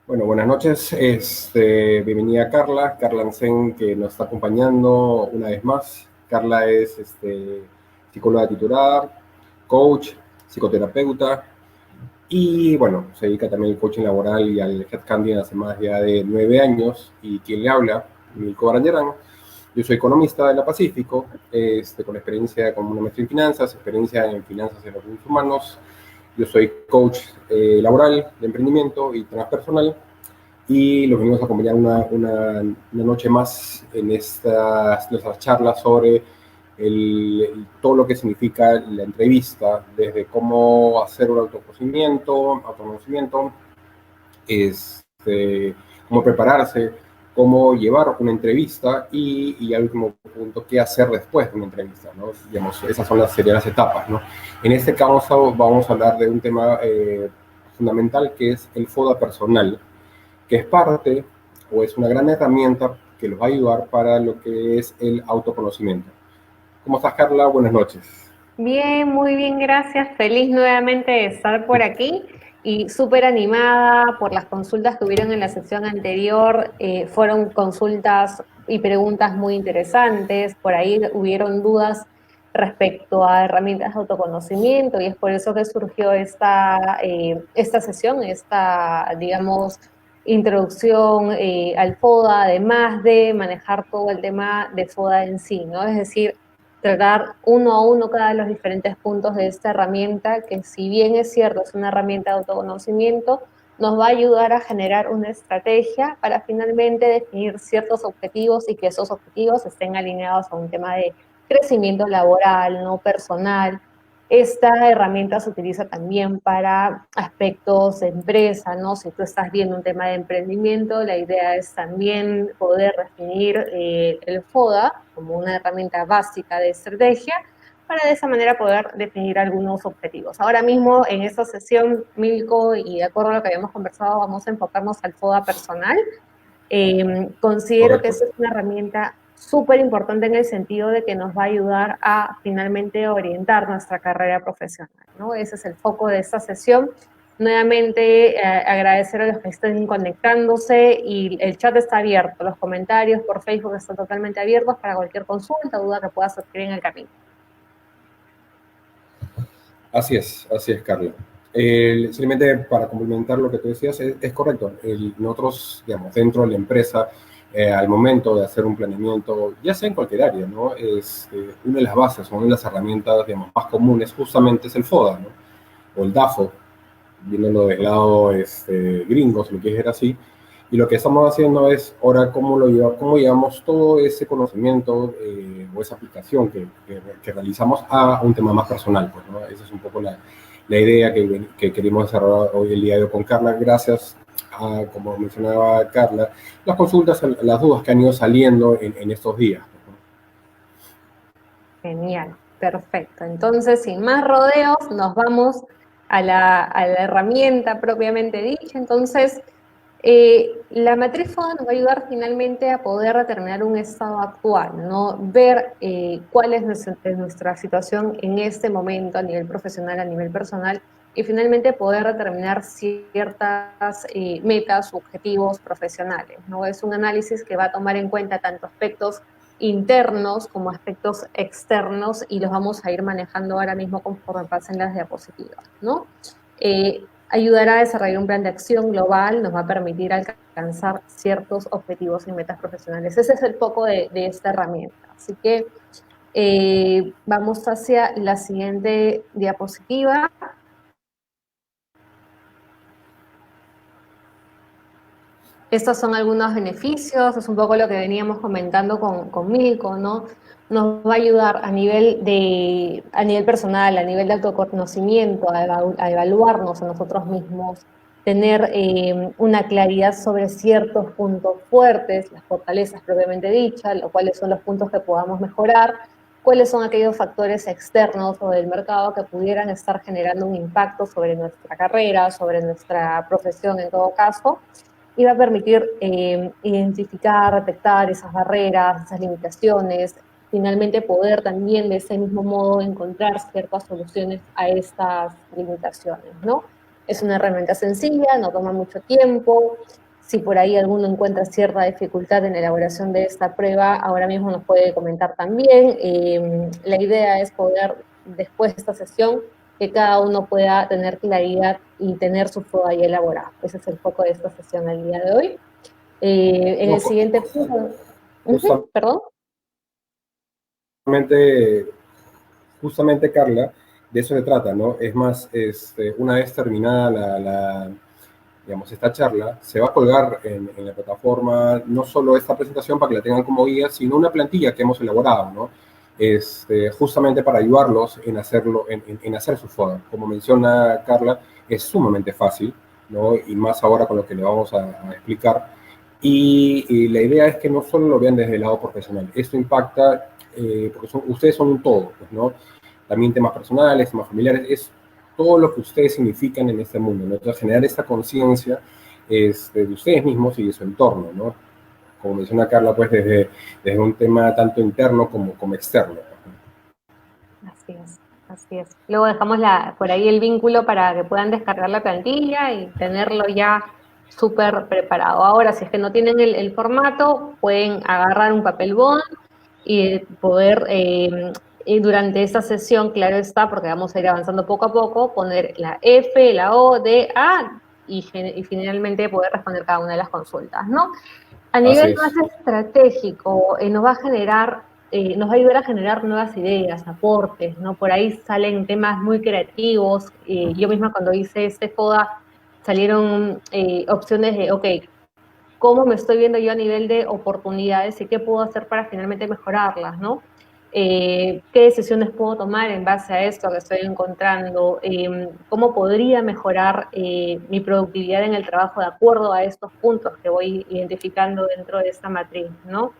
Bueno, buenas noches. Bienvenida Carla, Carla Hansen, que nos está acompañando una vez más. Carla es psicóloga titular, coach, psicoterapeuta y, bueno, se dedica también al coaching laboral y al headhunting hace más ya de 9 años. Y quien le habla, Milko Barandiarán. Yo soy economista de la Pacífico, con experiencia como una maestría en finanzas, experiencia en finanzas y recursos humanos. Yo soy coach laboral, de emprendimiento y transpersonal y los venimos a acompañar una noche más en nuestras charlas sobre todo lo que significa la entrevista, desde cómo hacer un autoconocimiento, cómo prepararse, cómo llevar una entrevista y al último punto, qué hacer después de una entrevista, ¿no? Digamos, esas serían las etapas, ¿no? En este caso vamos a hablar de un tema fundamental que es el FODA personal, que es parte o es una gran herramienta que los va a ayudar para lo que es el autoconocimiento. ¿Cómo estás, Carla? Buenas noches. Bien, muy bien, gracias. Feliz nuevamente de estar por aquí y súper animada por las consultas que hubieron en la sesión anterior. Fueron consultas y preguntas muy interesantes. Por ahí hubieron dudas respecto a herramientas de autoconocimiento y es por eso que surgió esta sesión, digamos, introducción al FODA, además de manejar todo el tema de FODA en sí, ¿no? Es decir, tratar uno a uno cada de los diferentes puntos de esta herramienta, que si bien es cierto, es una herramienta de autoconocimiento, nos va a ayudar a generar una estrategia para finalmente definir ciertos objetivos y que esos objetivos estén alineados a un tema de crecimiento laboral, no personal. Esta herramienta se utiliza también para aspectos de empresa, ¿no? Si tú estás viendo un tema de emprendimiento, la idea es también poder definir el FODA como una herramienta básica de estrategia para de esa manera poder definir algunos objetivos. Ahora mismo en esta sesión, Milko, y de acuerdo a lo que habíamos conversado, vamos a enfocarnos al FODA personal. Considero que Correcto. esta es una herramienta súper importante en el sentido de que nos va a ayudar a finalmente orientar nuestra carrera profesional, ¿no? Ese es el foco de esta sesión. Nuevamente, agradecer a los que estén conectándose y el chat está abierto, los comentarios por Facebook están totalmente abiertos para cualquier consulta o duda que puedas adquirir en el camino. Así es, Carla. Simplemente para complementar lo que tú decías, es correcto. Nosotros, digamos, dentro de la empresa, al momento de hacer un planeamiento, ya sea en cualquier área, ¿no? Una de las bases, una de las herramientas, digamos, más comunes justamente es el FODA, ¿no? O el DAFO, viéndolo del lado gringo, si lo quieres ver así. Y lo que estamos haciendo es, ahora, cómo llevamos todo ese conocimiento o esa aplicación que realizamos a un tema más personal, pues, ¿no? Esa es un poco la idea que queremos desarrollar hoy el día de hoy con Carla, gracias a, como mencionaba Carla, las consultas, las dudas que han ido saliendo en estos días. Genial, perfecto. Entonces, sin más rodeos, nos vamos a la herramienta propiamente dicha. Entonces, la matriz FODA nos va a ayudar finalmente a poder determinar un estado actual, ¿no? Ver cuál es nuestra situación en este momento a nivel profesional, a nivel personal, y finalmente poder determinar ciertas metas u objetivos profesionales, ¿no? Es un análisis que va a tomar en cuenta tanto aspectos internos como aspectos externos y los vamos a ir manejando ahora mismo conforme pasen las diapositivas, ¿no? Ayudará a desarrollar un plan de acción global, nos va a permitir alcanzar ciertos objetivos y metas profesionales. Ese es el foco de esta herramienta. Así que vamos hacia la siguiente diapositiva. Estos son algunos beneficios, es un poco lo que veníamos comentando con Milko, ¿no? Nos va a ayudar a nivel personal, a nivel de autoconocimiento, a evaluarnos a nosotros mismos, tener una claridad sobre ciertos puntos fuertes, las fortalezas propiamente dichas, cuáles son los puntos que podamos mejorar, cuáles son aquellos factores externos o del mercado que pudieran estar generando un impacto sobre nuestra carrera, sobre nuestra profesión en todo caso, y va a permitir identificar, detectar esas barreras, esas limitaciones, finalmente poder también de ese mismo modo encontrar ciertas soluciones a estas limitaciones, ¿no? Es una herramienta sencilla, no toma mucho tiempo. Si por ahí alguno encuentra cierta dificultad en la elaboración de esta prueba, ahora mismo nos puede comentar también. La idea es poder, después de esta sesión, que cada uno pueda tener claridad y tener su FODA ya elaborado. Ese es el foco de esta sesión el día de hoy. En No, el siguiente punto, perdón. justamente, justamente, Carla, de eso se trata, ¿no? Es más, una vez terminada digamos, esta charla, se va a colgar en la plataforma no solo esta presentación para que la tengan como guía, sino una plantilla que hemos elaborado, ¿no? Justamente para ayudarlos en hacerlo, en hacer su FODA. Como menciona Carla, es sumamente fácil, ¿no? Y más ahora con lo que le vamos a explicar. Y la idea es que no solo lo vean desde el lado profesional, esto impacta, porque ustedes son un todo, pues, ¿no? También temas personales, temas familiares, es todo lo que ustedes significan en este mundo, ¿no? Entonces, generar esta conciencia de ustedes mismos y de su entorno, ¿no? Como menciona Carla, pues desde un tema tanto interno como externo. Así es, así es. Luego dejamos por ahí el vínculo para que puedan descargar la plantilla y tenerlo ya súper preparado. Ahora, si es que no tienen el formato, pueden agarrar un papel bond y poder, durante esta sesión, claro está, porque vamos a ir avanzando poco a poco, poner la F, la O, D, A y finalmente poder responder cada una de las consultas, ¿no? A Así nivel más es. estratégico, nos va a generar, nos va a ayudar a generar nuevas ideas, aportes, ¿no? Por ahí salen temas muy creativos. Yo misma cuando hice este FODA salieron opciones de, ok, ¿cómo me estoy viendo yo a nivel de oportunidades y qué puedo hacer para finalmente mejorarlas, ¿no? ¿Qué decisiones puedo tomar en base a esto que estoy encontrando? ¿Cómo podría mejorar mi productividad en el trabajo de acuerdo a estos puntos que voy identificando dentro de esta matriz, ¿no?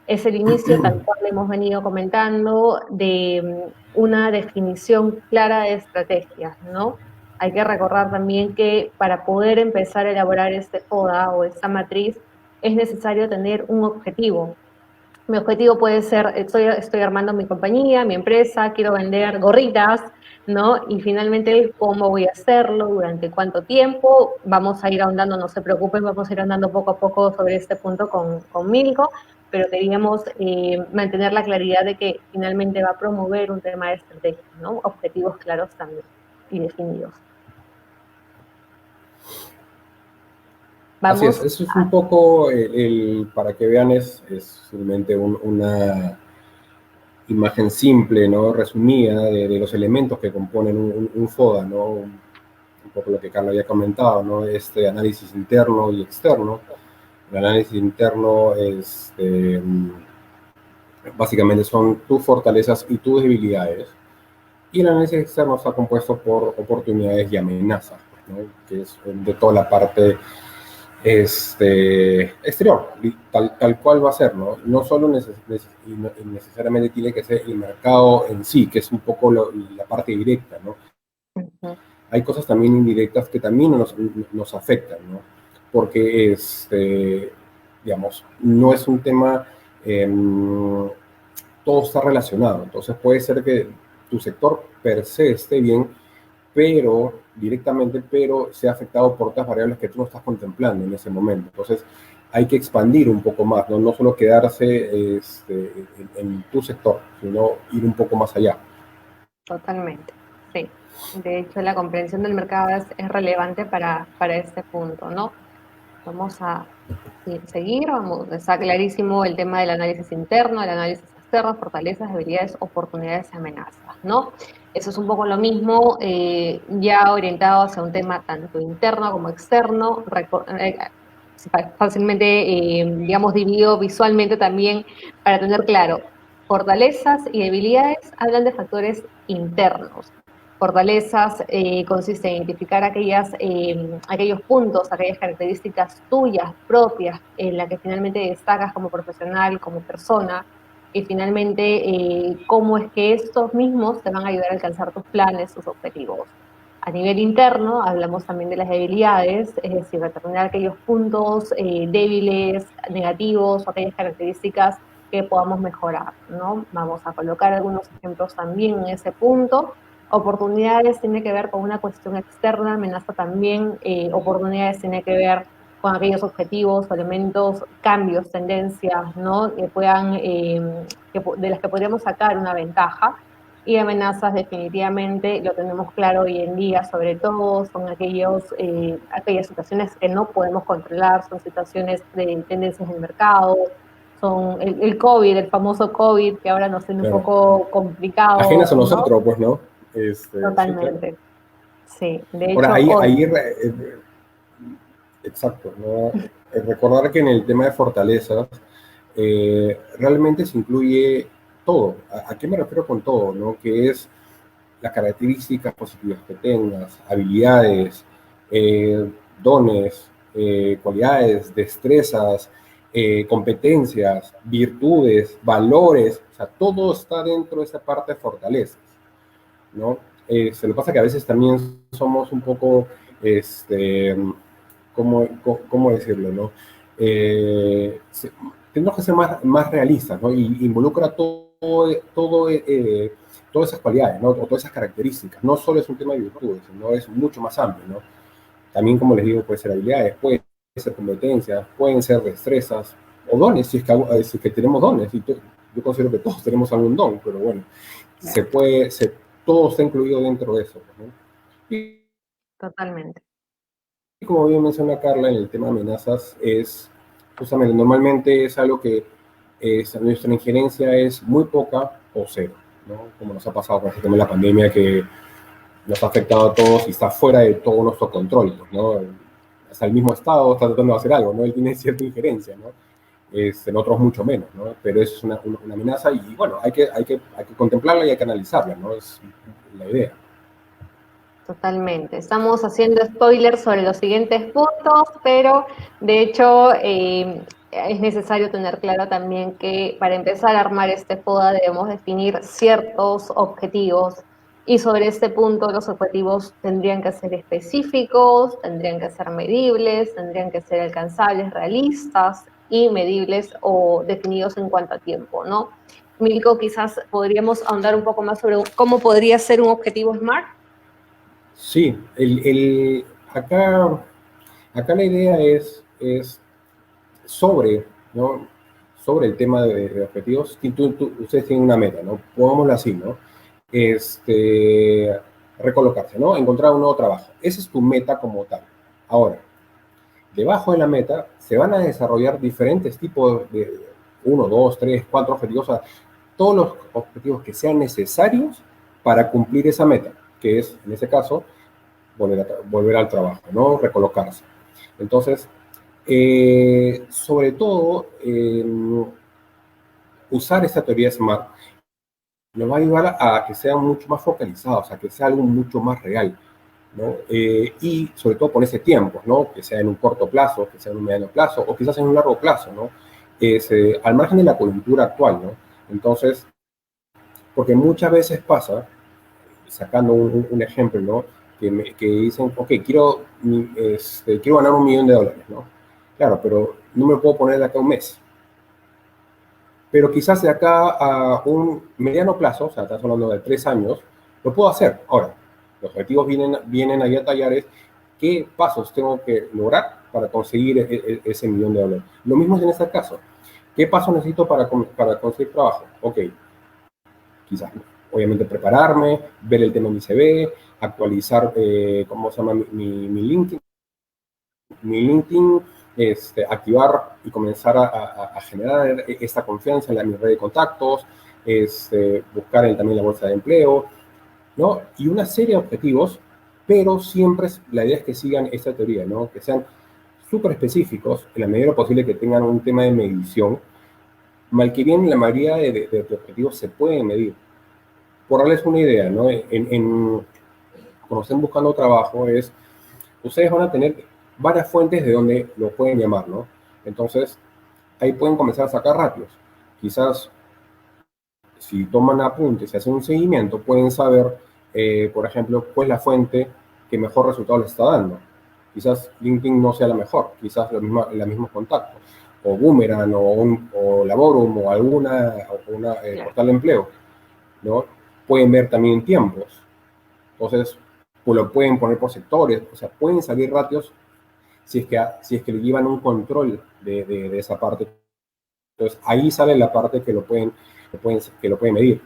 Es el inicio, tal cual hemos venido comentando, de una definición clara de estrategias, ¿no? Hay que recordar también que para poder empezar a elaborar este FODA o esta matriz es necesario tener un objetivo. Mi objetivo puede ser, estoy armando mi compañía, mi empresa, quiero vender gorritas, ¿no? Y finalmente, ¿cómo voy a hacerlo? ¿Durante cuánto tiempo? Vamos a ir ahondando, no se preocupen, vamos a ir ahondando poco a poco sobre este punto con Milko, pero queríamos mantener la claridad de que finalmente va a promover un tema de estrategia, ¿no? Objetivos claros también y definidos. Así es, Vamos eso es un poco, para que vean, es simplemente una imagen simple, ¿no? Resumida de los elementos que componen un FODA, ¿no? Un poco lo que Carla había comentado, ¿no? Este análisis interno y externo. El análisis interno básicamente son tus fortalezas y tus debilidades. Y el análisis externo está compuesto por oportunidades y amenazas, ¿no? Que es de toda la parte exterior, tal cual va a ser, ¿no? No solo necesariamente tiene que ser el mercado en sí, que es un poco la parte directa, ¿no? Hay cosas también indirectas que también nos afectan, ¿no? Porque, digamos, no es un tema, todo está relacionado. Entonces puede ser que tu sector per se esté bien, pero directamente, pero sea afectado por otras variables que tú no estás contemplando en ese momento. Entonces hay que expandir un poco más, no, no solo quedarse en tu sector, sino ir un poco más allá. Totalmente, sí. De hecho, la comprensión del mercado es relevante para este punto, ¿no? Vamos a seguir, vamos, está clarísimo el tema del análisis interno, el análisis externo, fortalezas, debilidades, oportunidades y amenazas, ¿no? Eso es un poco lo mismo, ya orientado hacia un tema tanto interno como externo, fácilmente, digamos, dividido visualmente también para tener claro, fortalezas y debilidades hablan de factores internos. Fortalezas consiste en identificar aquellos puntos, aquellas características tuyas, propias, en las que finalmente destacas como profesional, como persona, y finalmente cómo es que estos mismos te van a ayudar a alcanzar tus planes, tus objetivos. A nivel interno, hablamos también de las debilidades, es decir, determinar aquellos puntos débiles, negativos, o aquellas características que podamos mejorar, ¿no? Vamos a colocar algunos ejemplos también en ese punto Oportunidades tiene que ver con una cuestión externa, amenaza también, oportunidades tiene que ver con aquellos objetivos, elementos, cambios, tendencias, ¿no? Que puedan, de las que podríamos sacar una ventaja. Y amenazas definitivamente, lo tenemos claro hoy en día, sobre todo, son aquellas situaciones que no podemos controlar, son situaciones de tendencias del mercado, son el COVID, el famoso COVID, que ahora nos tiene un Claro. poco complicado, Ajenas a ¿no? nosotros, pues, ¿no? Sí, claro. Totalmente. Sí, de Ahora, hecho, hoy, exacto, ¿no? Recordar que en el tema de fortalezas, realmente se incluye todo. ¿A qué me refiero con todo? ¿No? Que es las características positivas que tengas, habilidades, dones, cualidades, destrezas, competencias, virtudes, valores, o sea, todo está dentro de esa parte de fortalezas, ¿no? Se lo pasa que a veces también somos un poco, este, ¿cómo decirlo, no? Tenemos que ser más realistas, ¿no? Y involucra todas esas cualidades, ¿no? O todas esas características. No solo es un tema de virtudes, sino es mucho más amplio, ¿no? También, como les digo, puede ser habilidades, puede ser competencias, pueden ser destrezas o dones, si es que tenemos dones. Yo considero que todos tenemos algún don, pero bueno, todo está incluido dentro de eso, ¿no? Y totalmente. como bien menciona Carla, en el tema de amenazas es, justamente, normalmente es algo que nuestra injerencia es muy poca o cero, ¿no? Como nos ha pasado con este tema de la pandemia, que nos ha afectado a todos y está fuera de todo nuestro control, ¿no? Hasta el mismo Estado está tratando de hacer algo, ¿no? Él tiene cierta injerencia, ¿no? En otros mucho menos, ¿no? Pero eso es una amenaza y, bueno, hay que contemplarla y hay que analizarla, ¿no? Es la idea. Totalmente. Estamos haciendo spoilers sobre los siguientes puntos, pero de hecho es necesario tener claro también que para empezar a armar este FODA debemos definir ciertos objetivos y sobre este punto los objetivos tendrían que ser específicos, tendrían que ser medibles, tendrían que ser alcanzables, realistas y medibles o definidos en cuanto a tiempo, ¿no? Milko, quizás podríamos ahondar un poco más sobre cómo podría ser un objetivo SMART. Sí, acá la idea es sobre, ¿no? Sobre el tema de objetivos. Ustedes tienen una meta, ¿no? Pongámoslo así, ¿no? Recolocarse, ¿no? Encontrar un nuevo trabajo. Esa es tu meta como tal. Ahora, debajo de la meta se van a desarrollar diferentes tipos de uno, dos, tres, cuatro objetivos, o sea, todos los objetivos que sean necesarios para cumplir esa meta, que es, en ese caso, volver al trabajo, ¿no? Recolocarse. Entonces, sobre todo, usar esta teoría SMART nos va a ayudar a que sean mucho más focalizados, a que sea algo mucho más real, ¿no? Y sobre todo ponerse tiempos, ¿no? Que sea en un corto plazo, que sea en un mediano plazo, o quizás en un largo plazo, ¿no? Al margen de la coyuntura actual, ¿no? Entonces, porque muchas veces pasa, sacando un ejemplo, ¿no? Que dicen, ok, quiero ganar $1.000.000, ¿no? Claro, pero no me puedo poner de acá a un mes. Pero quizás de acá a un mediano plazo, o sea, estás hablando de 3 años, lo puedo hacer. Ahora, los objetivos vienen ahí a tallar es qué pasos tengo que lograr para conseguir ese $1.000.000. Lo mismo es en este caso. ¿Qué pasos necesito para conseguir trabajo? Ok, quizás, obviamente, prepararme, ver el tema de mi CV, actualizar, ¿cómo se llama? Mi LinkedIn, activar y comenzar a generar esta confianza en mi red de contactos, buscar también la bolsa de empleo, ¿no? Y una serie de objetivos, pero siempre la idea es que sigan esta teoría, ¿no? Que sean súper específicos, en la medida de lo posible que tengan un tema de medición, mal que bien la mayoría de objetivos se pueden medir. Por darles una idea, ¿no? Cuando estén buscando trabajo, ustedes van a tener varias fuentes de donde lo pueden llamar, ¿no? Entonces, ahí pueden comenzar a sacar ratios. Quizás, si toman apuntes y hacen un seguimiento, pueden saber, por ejemplo, cuál es la fuente que mejor resultado les está dando. Quizás LinkedIn no sea la mejor, quizás los mismos contactos, o Boomerang, o Laborum, o alguna Claro. portal de empleo, ¿no? Pueden ver también tiempos. Entonces, pues lo pueden poner por sectores, o sea, pueden salir ratios si es que le llevan un control de esa parte. Entonces, ahí sale la parte que lo pueden medir.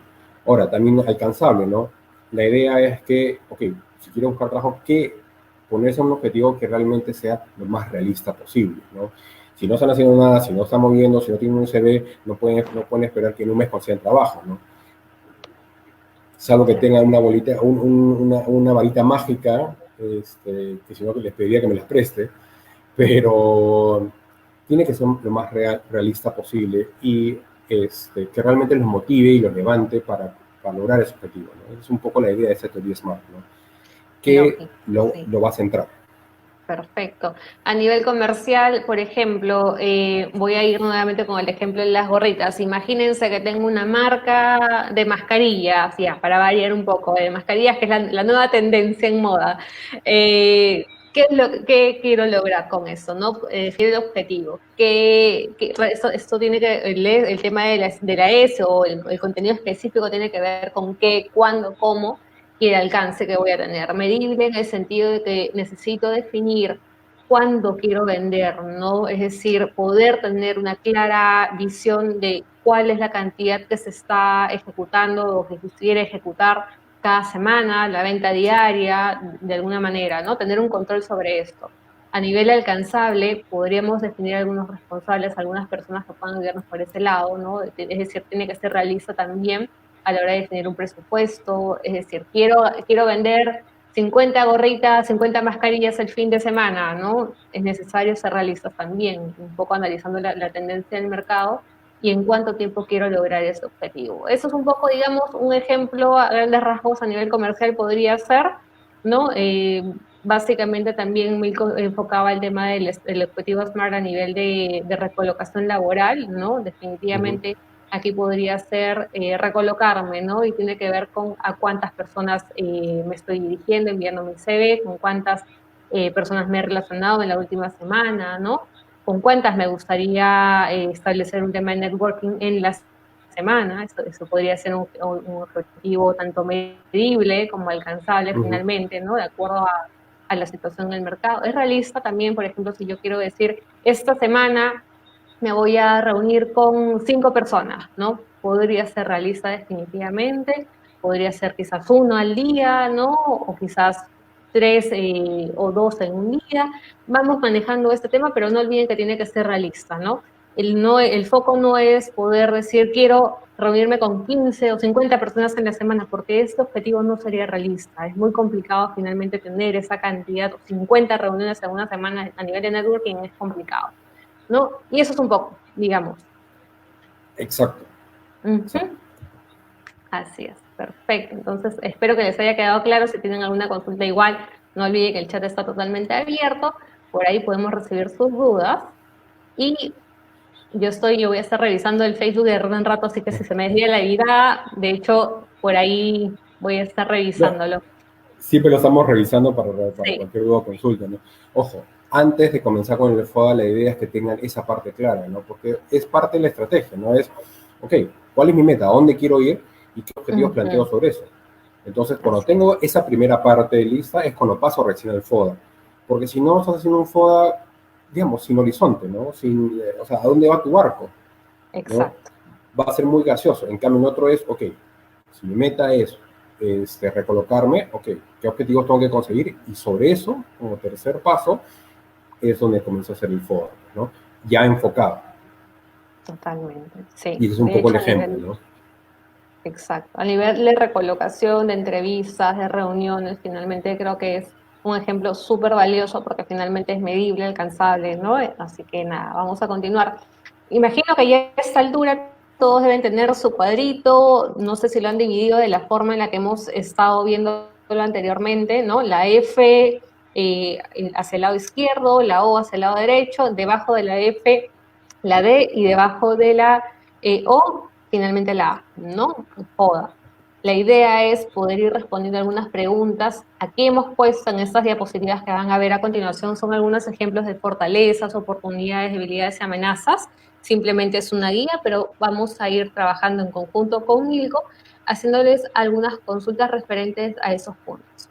Ahora, también alcanzable, ¿no? La idea es que, ok, si quiero buscar trabajo, que ponerse un objetivo que realmente sea lo más realista posible, ¿no? Si no están haciendo nada, si no están moviendo, si no tienen un CV, no pueden esperar que en un mes consigan trabajo, ¿no? Salvo que tengan una bolita, una varita mágica, que si no les pediría que me las preste, pero tiene que ser lo más realista posible y que realmente los motive y los levante para lograr ese objetivo, ¿no? Es un poco la idea de esa teoría SMART, ¿no? Que Lógico, sí. lo va a centrar. Perfecto. A nivel comercial, por ejemplo, voy a ir nuevamente con el ejemplo de las gorritas. Imagínense que tengo una marca de mascarillas, ya, para variar un poco, de mascarillas, que es la nueva tendencia en moda. ¿Qué quiero lograr con eso? ¿No? Definir el objetivo. Esto tiene que, el tema de la S o el contenido específico tiene que ver con qué, cuándo, cómo y el alcance que voy a tener. Medible en el sentido de que necesito definir cuándo quiero vender, ¿no? Es decir, poder tener una clara visión de cuál es la cantidad que se está ejecutando o que quisiera ejecutar cada semana, la venta diaria, de alguna manera, ¿no? Tener un control sobre esto. A nivel alcanzable, podríamos definir algunos responsables, algunas personas que puedan guiarnos por ese lado, ¿no? Es decir, tiene que ser realista también a la hora de definir un presupuesto, es decir, quiero vender 50 gorritas, 50 mascarillas el fin de semana, ¿no? Es necesario ser realistas también, un poco analizando la tendencia del mercado y en cuánto tiempo quiero lograr ese objetivo. Eso es un poco, digamos, un ejemplo a grandes rasgos a nivel comercial podría ser, ¿no? Básicamente también me enfocaba el tema del objetivo SMART a nivel de recolocación laboral, ¿no? Ujú. Definitivamente aquí podría ser recolocarme, ¿no? Y tiene que ver con a cuántas personas me estoy dirigiendo, enviando mi CV, con cuántas personas me he relacionado en la última semana, ¿no? Con cuántas me gustaría establecer un tema de networking en la semana. Eso podría ser un objetivo tanto medible como alcanzable Ujú. finalmente, ¿no? De acuerdo a la situación del mercado. Es realista también, por ejemplo, si yo quiero decir, esta semana me voy a reunir con 5 personas, ¿no? Podría ser realista definitivamente, podría ser quizás uno al día, ¿no? O quizás 3 o 2 en un día. Vamos manejando este tema, pero no olviden que tiene que ser realista, ¿no? El foco no es poder decir quiero reunirme con 15 o 50 personas en la semana, porque este objetivo no sería realista. Es muy complicado finalmente tener esa cantidad, 50 reuniones en una semana a nivel de networking es complicado, ¿no? Y eso es un poco, digamos. Exacto, exacto. Ujú. Así es, perfecto. Entonces, espero que les haya quedado claro. Si tienen alguna consulta igual, no olviden que el chat está totalmente abierto. Por ahí podemos recibir sus dudas. Y yo voy a estar revisando el Facebook de rato en rato, así que si se me desvía la vida, de hecho, por ahí voy a estar No, revisándolo. siempre lo estamos revisando para Sí. cualquier duda o consulta, ¿no? Ojo, antes de comenzar con el FODA, la idea es que tengan esa parte clara, ¿no? Porque es parte de la estrategia, ¿no? Es, ok, ¿cuál es mi meta? ¿A dónde quiero ir? ¿Y qué objetivos planteo Ujú. sobre eso? Entonces, cuando Así es. tengo esa primera parte lista, es cuando paso recién al FODA. Porque si no, estás haciendo un FODA, digamos, sin horizonte, ¿no? O sea, ¿a dónde va tu barco? ¿No? Exacto. Va a ser muy gaseoso. En cambio, el otro es, ok, si mi meta es recolocarme, ok, ¿qué objetivos tengo que conseguir? Y sobre eso, como tercer paso, es donde comienza a hacer el FODA, ¿no? Ya enfocado. Totalmente. Sí. Y ese es un De poco hecho, el a ejemplo, nivel ¿no? Exacto. A nivel de recolocación, de entrevistas, de reuniones, finalmente creo que es un ejemplo súper valioso porque finalmente es medible, alcanzable, ¿no? Así que nada, vamos a continuar. Imagino que ya a esta altura todos deben tener su cuadrito, no sé si lo han dividido de la forma en la que hemos estado viéndolo anteriormente, ¿no? La F hacia el lado izquierdo, la O hacia el lado derecho, debajo de la F la D y debajo de la O finalmente la A, ¿no? Joda. La idea es poder ir respondiendo algunas preguntas. Aquí hemos puesto en estas diapositivas que van a ver a continuación, son algunos ejemplos de fortalezas, oportunidades, debilidades y amenazas. Simplemente es una guía, pero vamos a ir trabajando en conjunto con Milko, haciéndoles algunas consultas referentes a esos puntos.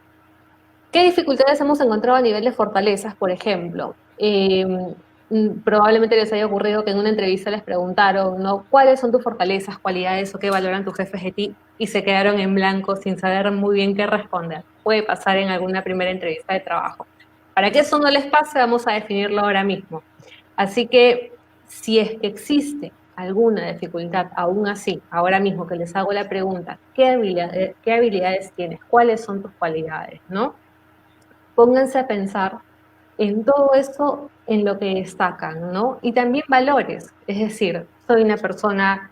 ¿Qué dificultades hemos encontrado a nivel de fortalezas, por ejemplo? Probablemente les haya ocurrido que en una entrevista les preguntaron, ¿no? ¿Cuáles son tus fortalezas, cualidades o qué valoran tus jefes de ti? Y se quedaron en blanco sin saber muy bien qué responder. Puede pasar en alguna primera entrevista de trabajo. Para que eso no les pase, vamos a definirlo ahora mismo. Así que, si es que existe alguna dificultad, aún así, ahora mismo que les hago la pregunta, qué habilidades tienes? ¿Cuáles son tus cualidades? ¿No? Pónganse a pensar en todo eso en lo que destacan, ¿no? Y también valores, es decir, soy una persona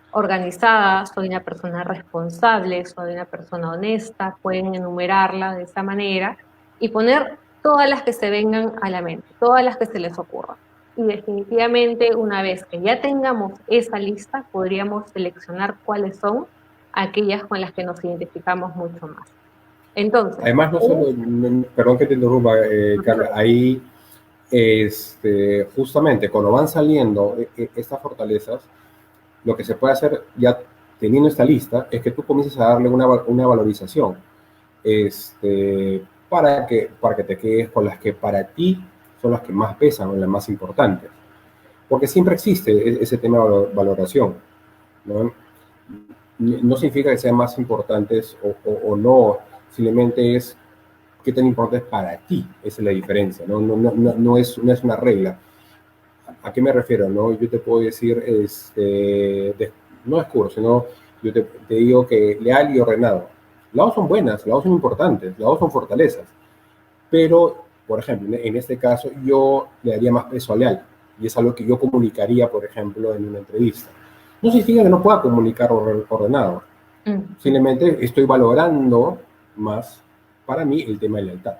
organizada, soy una persona responsable, soy una persona honesta, pueden enumerarla de esa manera y poner todas las que se vengan a la mente, todas las que se les ocurran. Y definitivamente una vez que ya tengamos esa lista, podríamos seleccionar cuáles son aquellas con las que nos identificamos mucho más. Entonces, Además, no solo, perdón que te interrumpa, Carla, ahí justamente cuando van saliendo estas fortalezas, lo que se puede hacer ya teniendo esta lista es que tú comiences a darle una valorización para que te quedes con las que para ti son las que más pesan o las más importantes. Porque siempre existe ese tema de valoración, ¿no? No significa que sean más importantes o no, simplemente es qué tan importante es para ti, esa es la diferencia, ¿no? No es una regla. ¿A qué me refiero? ¿No? Yo te puedo decir, no descubro, sino yo te digo que leal y ordenado. Las dos son buenas, las dos son importantes, las dos son fortalezas, pero, por ejemplo, en este caso yo le daría más peso a leal, y es algo que yo comunicaría, por ejemplo, en una entrevista. No significa que no pueda comunicar ordenado, simplemente estoy valorando más para mí el tema de lealtad,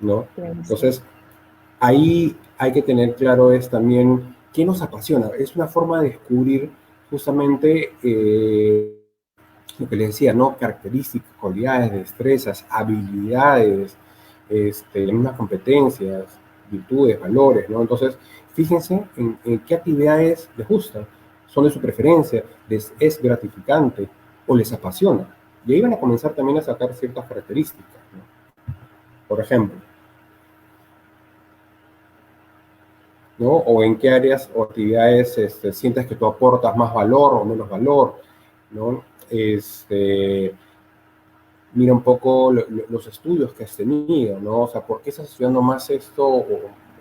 ¿no? Entonces, ahí hay que tener claro es también qué nos apasiona. Es una forma de descubrir justamente lo que les decía, ¿no? Características, cualidades, destrezas, habilidades, las mismas competencias, virtudes, valores, ¿no? Entonces, fíjense en qué actividades les gusta, son de su preferencia, les es gratificante o les apasiona. Y ahí van a comenzar también a sacar ciertas características, ¿no? Por ejemplo, ¿no? O en qué áreas o actividades sientes que tú aportas más valor o menos valor, ¿no? Mira un poco los estudios que has tenido, ¿no? O sea, ¿por qué estás estudiando más esto?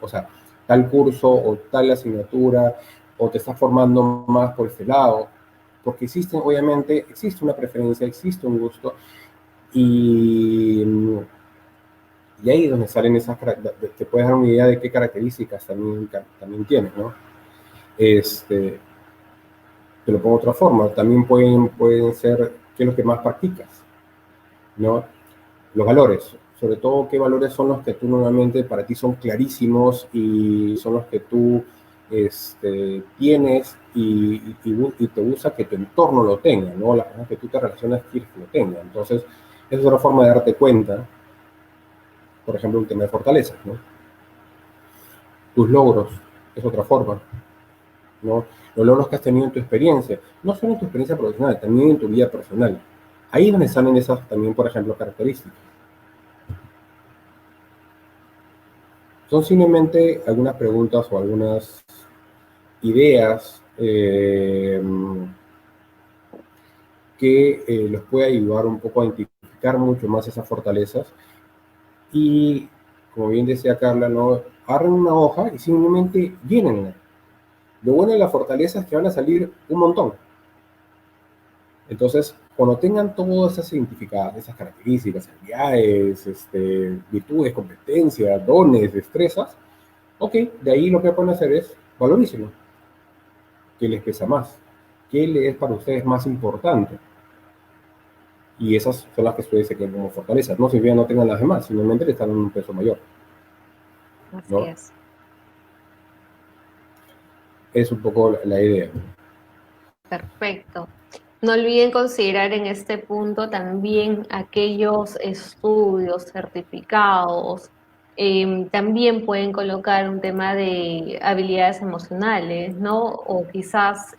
O sea, tal curso o tal asignatura, o te estás formando más por este lado. Porque obviamente, existe una preferencia, existe un gusto, y ahí es donde salen te puedes dar una idea de qué características también tienes, ¿no? Te lo pongo de otra forma, también pueden ser qué es lo que más practicas, ¿no? Los valores, sobre todo qué valores son los que tú normalmente para ti son clarísimos y son los que tú tienes y te gusta que tu entorno lo tenga, ¿no? Las personas que tú te relacionas quieres que lo tengan. Entonces, esa es otra forma de darte cuenta, por ejemplo, un tema de fortalezas, ¿no? Tus logros es otra forma, ¿no? Los logros que has tenido en tu experiencia, no solo en tu experiencia profesional, también en tu vida personal. Ahí es donde salen esas también, por ejemplo, características. Son simplemente algunas preguntas o algunas ideas que los puede ayudar un poco a identificar mucho más esas fortalezas. Y, como bien decía Carla, ¿no? Agarren una hoja y simplemente llénenla. Lo bueno de la fortaleza es que van a salir un montón. Entonces, cuando tengan todas esas identificadas, esas características, habilidades, virtudes, competencias, dones, destrezas, ok, de ahí lo que pueden hacer es valoríselo. ¿Qué les pesa más? ¿Qué les es para ustedes más importante? Y esas son las que ustedes se queden como fortalezas. No significa que no tengan las demás, simplemente le están dando un peso mayor, ¿no? Así es. Es un poco la idea. Perfecto. No olviden considerar en este punto también aquellos estudios, certificados. También pueden colocar un tema de habilidades emocionales, ¿no? O quizás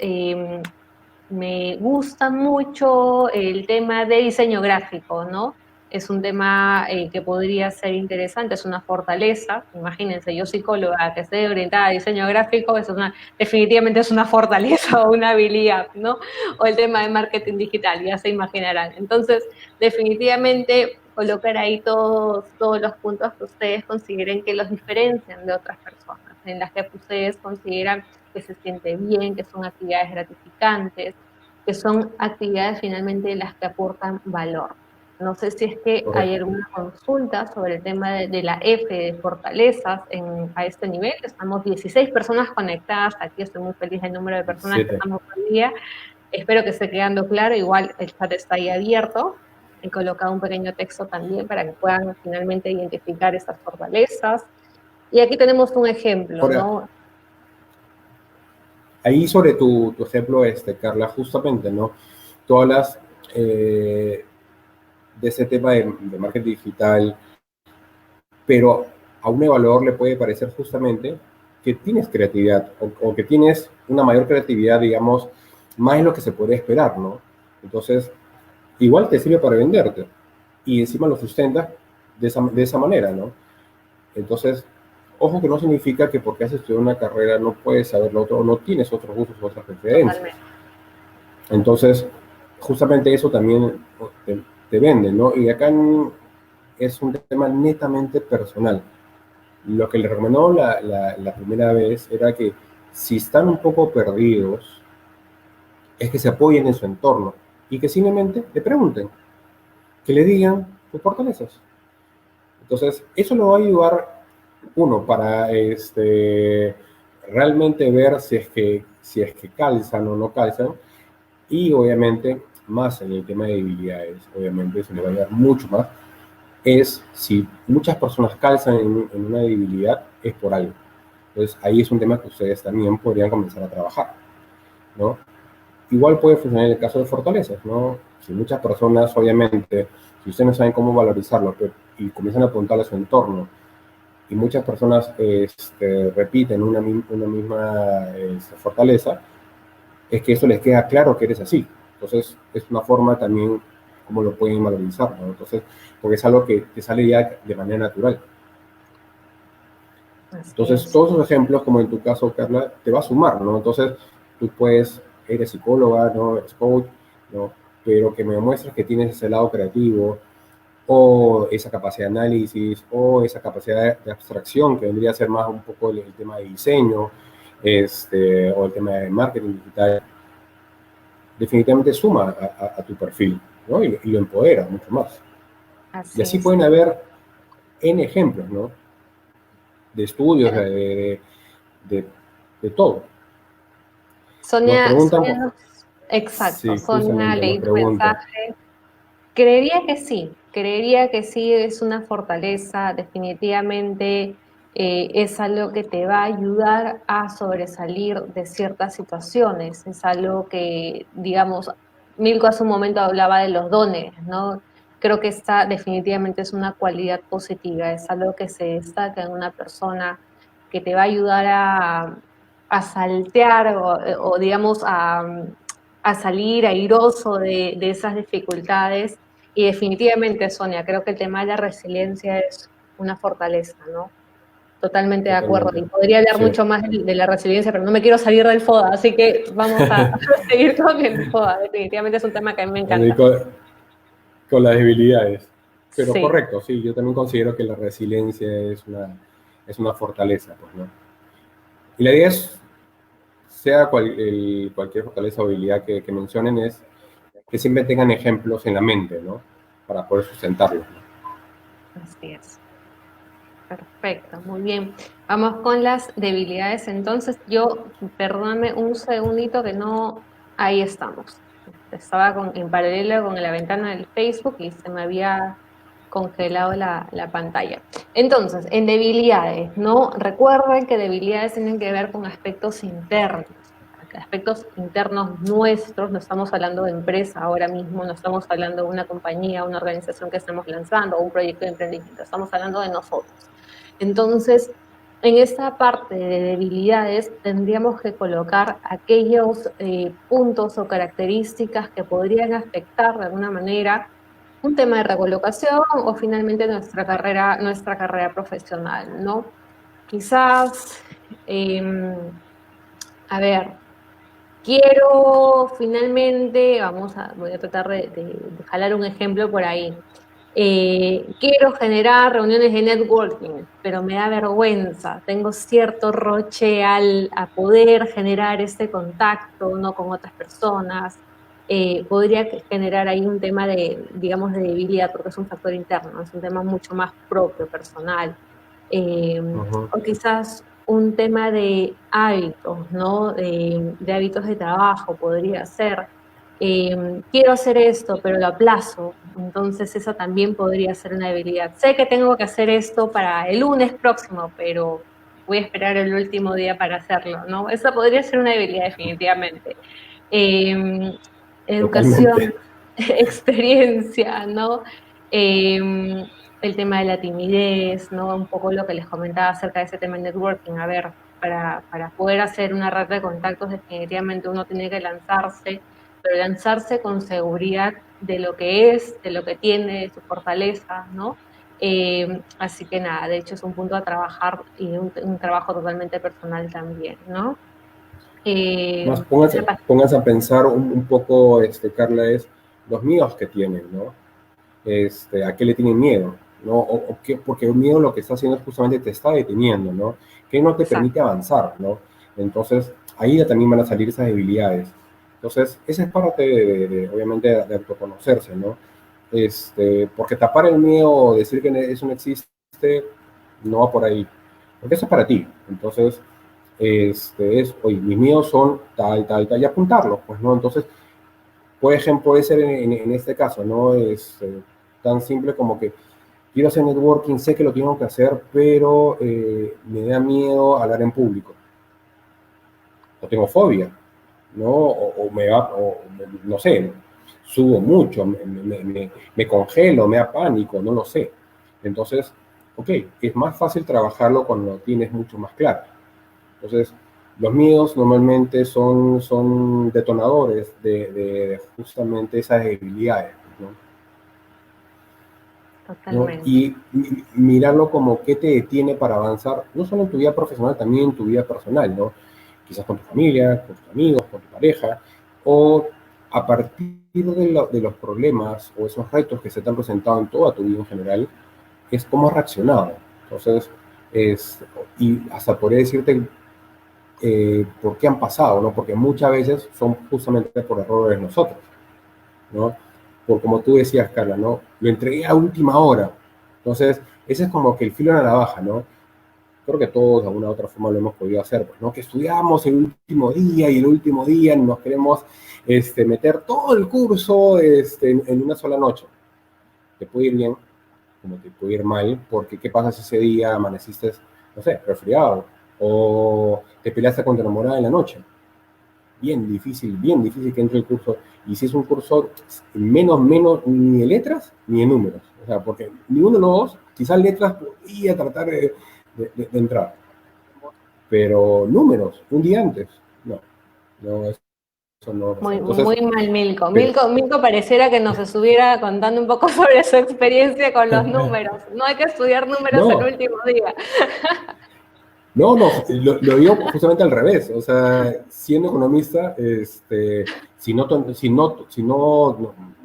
me gusta mucho el tema de diseño gráfico, ¿no? es un tema que podría ser interesante, es una fortaleza. Imagínense, yo psicóloga que esté orientada a diseño gráfico, definitivamente es una fortaleza o una habilidad, ¿no? O el tema de marketing digital, ya se imaginarán. Entonces, definitivamente colocar ahí todos los puntos que ustedes consideren que los diferencian de otras personas, en las que ustedes consideran que se siente bien, que son actividades gratificantes, que son actividades finalmente las que aportan valor. No sé si es que hay Correcto. alguna consulta sobre el tema de la F de fortalezas a este nivel. Estamos 16 personas conectadas aquí, estoy muy feliz del número de personas que 17. estamos hoy día. Espero que esté quedando claro, igual el chat está ahí abierto. He colocado un pequeño texto también para que puedan finalmente identificar estas fortalezas. Y aquí tenemos un ejemplo, Ahora, ¿no? ahí sobre tu ejemplo, Carla, justamente, ¿no? Tú hablas de ese tema de marketing digital, pero a un evaluador le puede parecer justamente que tienes creatividad o que tienes una mayor creatividad, digamos, más de lo que se podría esperar, ¿no? Entonces, igual te sirve para venderte y encima lo sustentas de esa manera, ¿no? Entonces, ojo que no significa que porque has estudiado una carrera no puedes saber lo otro o no tienes otros gustos o otras preferencias. Totalmente. Entonces, justamente eso también te vende, ¿no? Y acá es un tema netamente personal. Lo que le recomendó la primera vez era que si están un poco perdidos, es que se apoyen en su entorno y que simplemente le pregunten, que le digan sus fortalezas. Entonces, eso lo va a ayudar, uno, para realmente ver si es que calzan o no calzan, y obviamente, más en el tema de debilidades, obviamente se le va a ayudar mucho más, es si muchas personas calzan en una debilidad, es por algo. Entonces, ahí es un tema que ustedes también podrían comenzar a trabajar, ¿no? Igual puede funcionar en el caso de fortalezas, ¿no? Si muchas personas, obviamente, si ustedes no saben cómo valorizarlo y comienzan a apuntarle a su entorno, y muchas personas repiten una misma fortaleza, es que eso les queda claro que eres así. Entonces, es una forma también como lo pueden valorizar, ¿no? Entonces, porque es algo que te sale ya de manera natural. Así Entonces, es. todos esos ejemplos, como en tu caso, Carla, te va a sumar, ¿no? Entonces, tú puedes, eres psicóloga, ¿no? Eres coach, ¿no? Pero que me muestres que tienes ese lado creativo, o esa capacidad de análisis, o esa capacidad de abstracción, que vendría a ser más un poco el tema de diseño, o el tema de marketing digital, definitivamente suma a tu perfil, ¿no? Y lo empodera mucho más. Y Así así es. pueden haber N ejemplos, ¿no? De estudios, Pero, de, de todo. Nos Sonia, preguntan, exacto, sí, Sonia, justamente nos leí tu preguntan, mensaje. Creería que sí es una fortaleza, definitivamente es algo que te va a ayudar a sobresalir de ciertas situaciones, es algo que, digamos, Milko hace un momento hablaba de los dones, ¿no? Creo que esta definitivamente es una cualidad positiva, es algo que se destaca en una persona que te va a ayudar a saltear o digamos, a salir airoso de esas dificultades. Y definitivamente, Sonia, creo que el tema de la resiliencia es una fortaleza, ¿no? Totalmente de acuerdo. totalmente. Y podría hablar Sí, mucho más de la resiliencia, pero no me quiero salir del FODA, así que vamos a seguir con el FODA. Definitivamente es un tema que a mí me encanta. con las debilidades. Pero Sí, correcto, sí, yo también considero que la resiliencia es una fortaleza, pues, ¿no? Y la idea es, sea cualquier fortaleza o habilidad que mencionen, es que siempre tengan ejemplos en la mente, ¿no? Para poder sustentarlos, ¿no? así es. Perfecto, muy bien. Vamos con las debilidades. Entonces, perdóname un segundito que no, ahí estamos. Estaba en paralelo con la ventana del Facebook y se me había congelado la pantalla. Entonces, en debilidades, ¿no? Recuerden que debilidades tienen que ver con aspectos internos nuestros, no estamos hablando de empresa ahora mismo, no estamos hablando de una compañía, una organización que estamos lanzando, o un proyecto de emprendimiento, estamos hablando de nosotros. Entonces, en esta parte de debilidades tendríamos que colocar aquellos puntos o características que podrían afectar de alguna manera un tema de recolocación o finalmente nuestra carrera profesional, ¿no? Quizás, a ver, quiero finalmente, voy a tratar de jalar un ejemplo por ahí. Quiero generar reuniones de networking, pero me da vergüenza. Tengo cierto roche a poder generar este contacto, ¿no? Con otras personas. Podría generar ahí un tema de, digamos, de debilidad, porque es un factor interno, es un tema mucho más propio, personal. Ujú. O quizás un tema de hábitos, ¿no? De hábitos de trabajo podría ser. Quiero hacer esto, pero lo aplazo. Entonces esa también podría ser una debilidad. Sé que tengo que hacer esto para el lunes próximo, pero voy a esperar el último día para hacerlo, ¿no? Esa podría ser una debilidad definitivamente. Eh, Educación, Totalmente. experiencia, ¿no? Eh, el tema de la timidez, ¿no? Un poco lo que les comentaba acerca de ese tema de networking. A ver, para poder hacer una red de contactos, definitivamente uno tiene que lanzarse, pero lanzarse con seguridad de lo que es, de lo que tiene, de su fortaleza, ¿no? Así que nada, de hecho es un punto a trabajar y un trabajo totalmente personal también, ¿no? Más Esa pónganse a pensar un poco, Carla, es los miedos que tienen, ¿no? A qué le tienen miedo, ¿no? Porque el miedo lo que está haciendo es justamente te está deteniendo, ¿no? Que no te Exacto, permite avanzar, ¿no? Entonces, ahí ya también van a salir esas debilidades. Entonces, esa es parte obviamente, de autoconocerse, ¿no? Porque tapar el miedo o decir que eso no existe, no va por ahí. Porque eso es para ti. Entonces, oye, mis miedos son tal, tal, tal, y apuntarlo, pues, ¿no? Entonces, por ejemplo, puede ser en este caso, ¿no? Es tan simple como que quiero hacer networking, sé que lo tengo que hacer, pero me da miedo hablar en público, o tengo fobia, ¿no? No sé, subo mucho, me congelo, me da pánico, no lo sé. Entonces, ok, es más fácil trabajarlo cuando lo tienes mucho más claro. Entonces, los miedos normalmente son detonadores de justamente esas debilidades, ¿no? ¿No? totalmente. Y mirarlo como qué te detiene para avanzar, no solo en tu vida profesional, también en tu vida personal, ¿no? Quizás con tu familia, con tus amigos, con tu pareja, o a partir de los problemas o esos retos que se te han presentado en toda tu vida en general, es cómo has reaccionado. Entonces, es, y hasta podría decirte por qué han pasado, ¿no? Porque muchas veces son justamente por errores de nosotros, ¿no? Por como tú decías, Carla, ¿no? Lo entregué a última hora. Entonces, ese es como que el filo en la navaja, ¿no? Creo que todos de alguna u otra forma lo hemos podido hacer, pues, ¿no? Que estudiamos el último día y el último día nos queremos meter todo el curso en una sola noche. Te puede ir bien, como te puede ir mal, porque ¿qué pasa si ese día amaneciste, no sé, resfriado? O te peleaste con tu enamorada en la noche. Bien difícil que entre el curso. Y si es un curso menos, ni de letras ni de números. O sea, porque ni uno ni dos, quizás letras podía tratar de entrar. Pero números, un día antes, no, no, eso no pasa. Muy, Entonces, muy mal Milko. pero, Milko pareciera que nos estuviera contando un poco sobre su experiencia con los números. No hay que estudiar números el no, último día. no, lo digo justamente al revés. O sea, siendo economista, si no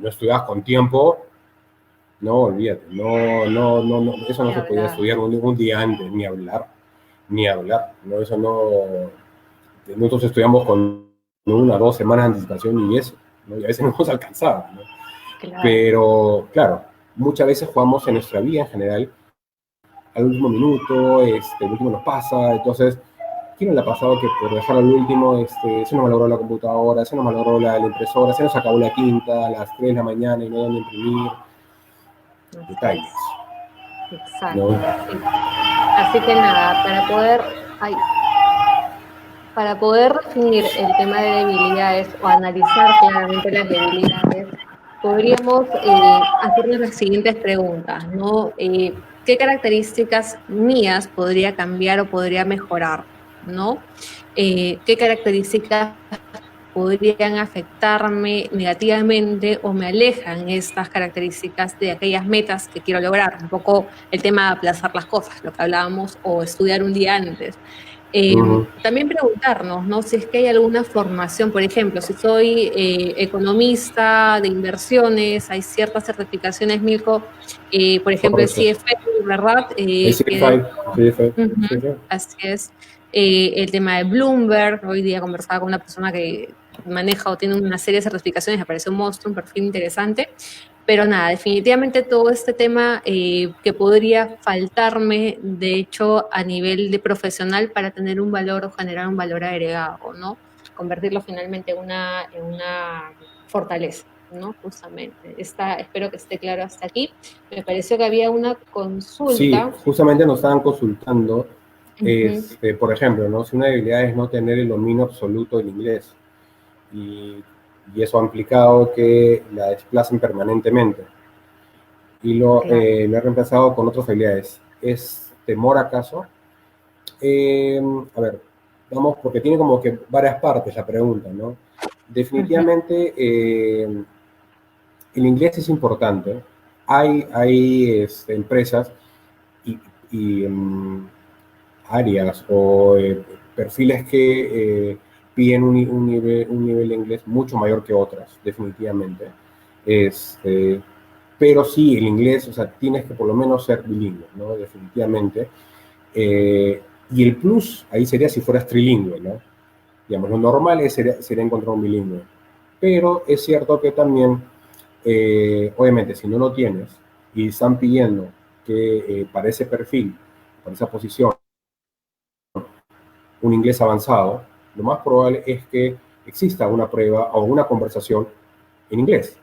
estudiabas con tiempo, no, olvídate, no, eso no Ni se podía hablar. estudiar un día antes, ni hablar, no, eso no, nosotros estudiamos con 1 o 2 semanas de anticipación y eso, ¿no? Y a veces no nos alcanzaba, ¿no? Claro. Pero, claro, muchas veces jugamos en nuestra vida en general al último minuto, el último nos pasa, entonces, ¿quién no le ha pasado que por dejar al último, se nos malogró la computadora, se nos malogró la impresora, se nos acabó la tinta a las 3 de la mañana y no hay dónde imprimir? Así Detalles, es. ¿no? Exacto. Así que nada, para poder definir el tema de debilidades o analizar claramente las debilidades, podríamos hacernos las siguientes preguntas, ¿no? ¿Qué características mías podría cambiar o podría mejorar, ¿no? ¿Qué características podrían afectarme negativamente o me alejan estas características de aquellas metas que quiero lograr. Un poco el tema de aplazar las cosas, lo que hablábamos, o estudiar un día antes. Ujú. También preguntarnos, ¿no? Si es que hay alguna formación, por ejemplo, si soy economista de inversiones, hay ciertas certificaciones, Milko, por ejemplo, el Correcto. CFA, ¿verdad? El Que de CFI, CFI, Ujú, sí, sí. así es. El tema de Bloomberg, hoy día conversaba con una persona que maneja o tiene una serie de certificaciones, me pareció un monstruo, un perfil interesante, pero nada, definitivamente todo este tema que podría faltarme, de hecho, a nivel de profesional para tener un valor o generar un valor agregado, ¿no? Convertirlo finalmente en una fortaleza, ¿no? Justamente. Espero que esté claro hasta aquí. Me pareció que había una Sí, consulta. justamente nos estaban consultando, Ujú. por ejemplo, ¿no? Si una debilidad es no tener el dominio absoluto del inglés y, y eso ha implicado que la desplacen permanentemente y Claro. lo he reemplazado con otras habilidades. ¿Es temor acaso? Eh, a ver, vamos, porque tiene como que varias partes la pregunta, ¿no? Ujú. Definitivamente el inglés es importante. Hay empresas y, y áreas o perfiles que piden un nivel de inglés mucho mayor que otras, definitivamente. Este, pero sí, el inglés, o sea, tienes que por lo menos ser bilingüe, ¿no? Definitivamente. Y el plus ahí sería si fueras trilingüe, ¿no? Digamos, lo normal sería encontrar un bilingüe. Pero es cierto que también, obviamente, si no lo tienes y están pidiendo que para ese perfil, para esa posición, un inglés avanzado, lo más probable es que exista una prueba o una conversación en inglés.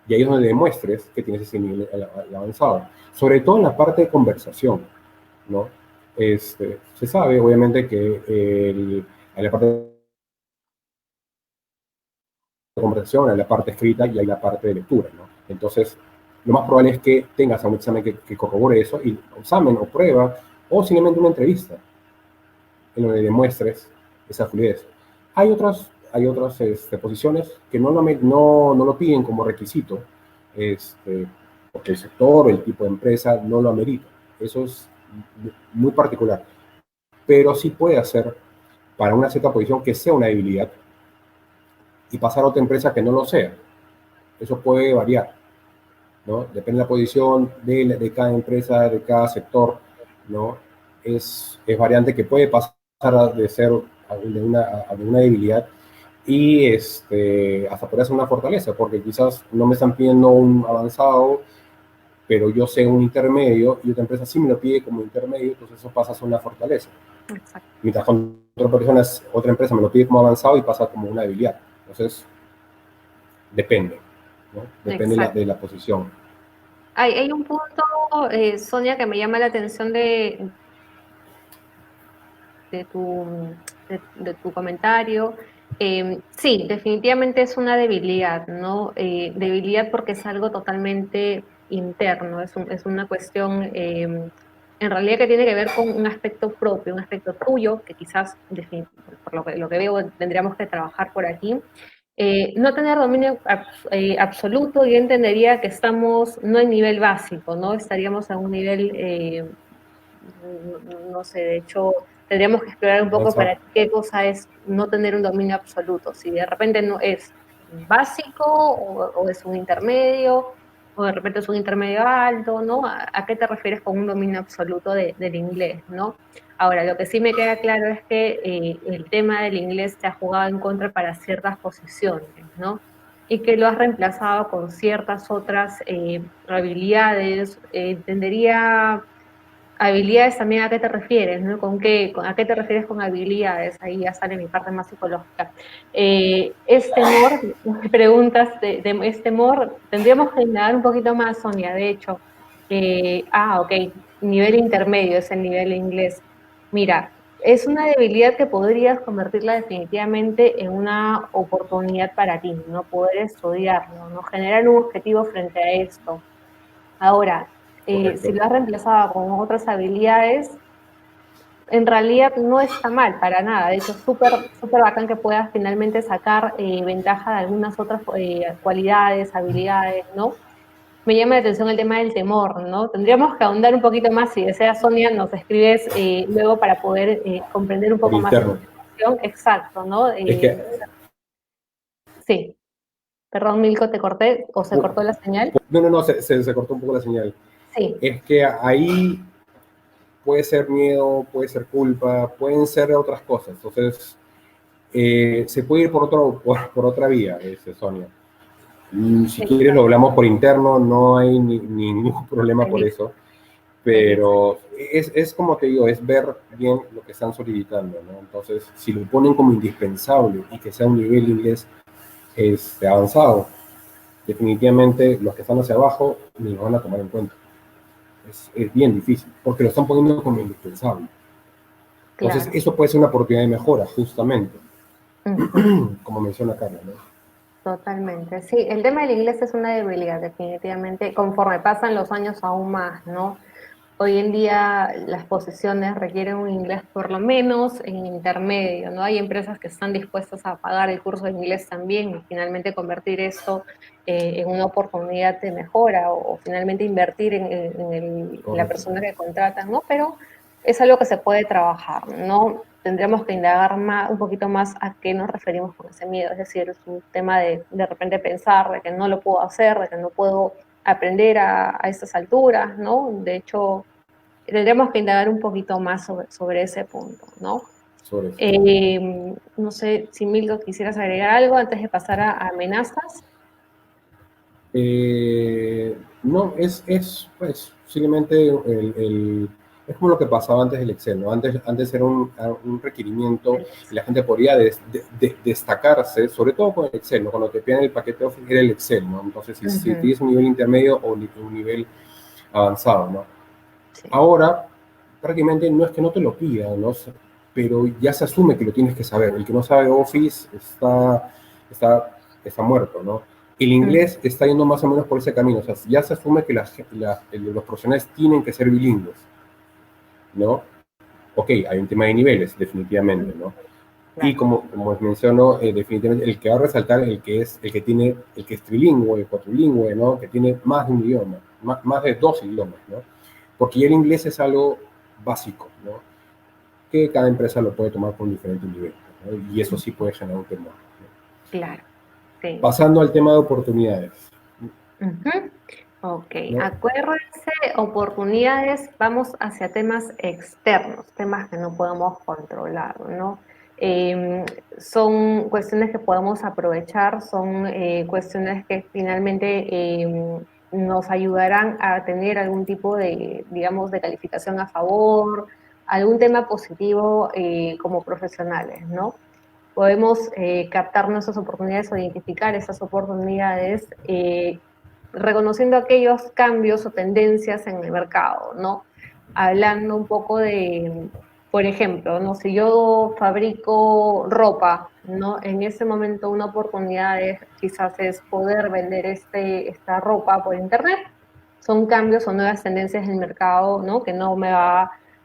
Y ahí es donde demuestres que tienes ese nivel avanzado. Sobre todo en la parte de conversación, ¿no? Se sabe, obviamente, que en la parte de conversación hay la parte escrita y hay la parte de lectura, ¿no? Entonces, lo más probable es que tengas un examen que corrobore eso, y un examen o prueba, o simplemente una entrevista, en donde demuestres esa fluidez. Hay otras posiciones que no lo piden como requisito, este, porque el sector o el tipo de empresa no lo amerita. Eso es muy particular. Pero sí puede hacer para una cierta posición que sea una debilidad y pasar a otra empresa que no lo sea. Eso puede variar, ¿no? Depende de la posición de cada empresa, de cada sector, ¿no? Es variante que puede pasar de ser de una debilidad y hasta poder ser una fortaleza, porque quizás no me están pidiendo un avanzado, pero yo sé un intermedio y otra empresa sí me lo pide como intermedio, entonces eso pasa a ser una fortaleza. Exacto. Mientras con otra empresa me lo pide como avanzado y pasa como una debilidad. Entonces, depende, ¿no? Depende Exacto. de la posición. Hay un punto, Sonia, que me llama la atención de tu, de tu comentario. Sí, definitivamente es una debilidad, ¿no? Debilidad porque es algo totalmente interno, es una cuestión en realidad que tiene que ver con un aspecto propio, un aspecto tuyo, que quizás, por lo que veo, tendríamos que trabajar por aquí. No tener dominio absoluto, yo entendería que estamos no en nivel básico, ¿no? Estaríamos a un nivel no sé, de hecho, tendríamos que explorar un poco Avanzado. para qué cosa es no tener un dominio absoluto. Si de repente no es básico o es un intermedio, o de repente es un intermedio alto, ¿no? ¿A qué te refieres con un dominio absoluto del inglés, ¿no? Ahora, lo que sí me queda claro es que el tema del inglés te ha jugado en contra para ciertas posiciones, ¿no? Y que lo has reemplazado con ciertas otras habilidades. Entendería habilidades también, ¿a qué te refieres? ¿No? ¿A qué te refieres con habilidades? Ahí ya sale mi parte más psicológica. ¿Es temor? Preguntas ¿es temor? Tendríamos que indagar un poquito más, Sonia, de hecho. Ok, nivel intermedio es el nivel inglés. Mira, es una debilidad que podrías convertirla definitivamente en una oportunidad para ti, ¿no? Poder estudiarlo, ¿no? Generar un objetivo frente a esto. Ahora, si Correcto. lo has reemplazado con otras habilidades, en realidad no está mal para nada. De hecho, súper bacán que puedas finalmente sacar ventaja de algunas otras cualidades, habilidades, ¿no? Me llama la atención el tema del temor, ¿no? Tendríamos que ahondar un poquito más. Si deseas, Sonia, nos escribes luego para poder comprender un por poco más esta interno. situación. Exacto, ¿no? Es que, Sí. Perdón, Milko, te corté o se cortó la señal. no, se cortó un poco la señal. Sí. Es que ahí puede ser miedo, puede ser culpa, pueden ser otras cosas. Entonces, se puede ir por otra vía, Sonia. Si quieres lo Exacto. hablamos por interno, no hay ningún problema por Feliz, eso, feliz. pero es como te digo, es ver bien lo que están solicitando, ¿no? Entonces, si lo ponen como indispensable y que sea un nivel de inglés avanzado, definitivamente los que están hacia abajo ni lo van a tomar en cuenta. Es bien difícil, porque lo están poniendo como indispensable. Entonces, Claro. eso puede ser una oportunidad de mejora, justamente, Ujú. como menciona Carla, ¿no? Totalmente. Sí, el tema del inglés es una debilidad, definitivamente, conforme pasan los años aún más, ¿no? Hoy en día las posiciones requieren un inglés por lo menos en intermedio, ¿no? Hay empresas que están dispuestas a pagar el curso de inglés también y finalmente convertir esto en una oportunidad de mejora o finalmente invertir en la Correcto. persona que contratan, ¿no? Pero es algo que se puede trabajar, ¿no? Tendríamos que indagar un poquito más a qué nos referimos con ese miedo, es decir, es un tema de repente pensar de que no lo puedo hacer, de que no puedo aprender a estas alturas, ¿no? De hecho, tendremos que indagar un poquito más sobre ese punto, ¿no? Sobre eso. No sé si Milko quisieras agregar algo antes de pasar a amenazas. No, pues, simplemente es como lo que pasaba antes del Excel, ¿no? Antes era un requerimiento y la gente podía destacarse, sobre todo con el Excel, ¿no? Cuando te piden el paquete Office era el Excel, ¿no? Entonces, si Ujú, tienes un nivel intermedio o un nivel avanzado, ¿no? sí, Ahora, prácticamente no es que no te lo pidan, ¿no? Pero ya se asume que lo tienes que saber. El que no sabe Office está muerto, ¿no? El ujú, inglés está yendo más o menos por ese camino. O sea, ya se asume que los profesionales tienen que ser bilingües, ¿no? Ok, hay un tema de niveles, definitivamente, ¿no? Y claro. como menciono, definitivamente el que va a resaltar el que es trilingüe, cuatrilingüe, ¿no? Que tiene más de un idioma, más de dos idiomas, ¿no? Porque ya el inglés es algo básico, ¿no? Que cada empresa lo puede tomar con diferentes niveles, ¿no? Y eso sí puede generar un temor, ¿no? Claro, sí. Pasando al tema de oportunidades, Ujú. Ok, ¿no? acuérdense, oportunidades, vamos hacia temas externos, temas que no podemos controlar, ¿no? Son cuestiones que podemos aprovechar, son cuestiones que finalmente nos ayudarán a tener algún tipo de, digamos, de calificación a favor, algún tema positivo como profesionales, ¿no? Podemos captar nuestras oportunidades o identificar esas oportunidades reconociendo aquellos cambios o tendencias en el mercado, ¿no? Hablando un poco de, por ejemplo, ¿no? Si yo fabrico ropa, ¿no? En ese momento una oportunidad quizás es poder vender esta ropa por internet. Son cambios o nuevas tendencias en el mercado, ¿no? Que no me va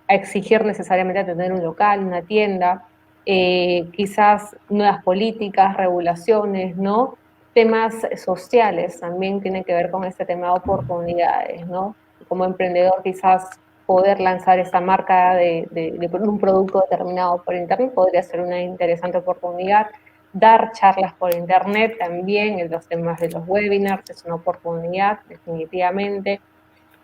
a exigir necesariamente tener un local, una tienda, quizás nuevas políticas, regulaciones, ¿no? Temas sociales también tienen que ver con este tema de oportunidades, ¿no? Como emprendedor quizás poder lanzar esa marca de un producto determinado por internet podría ser una interesante oportunidad. Dar charlas por internet también en los temas de los webinars es una oportunidad definitivamente.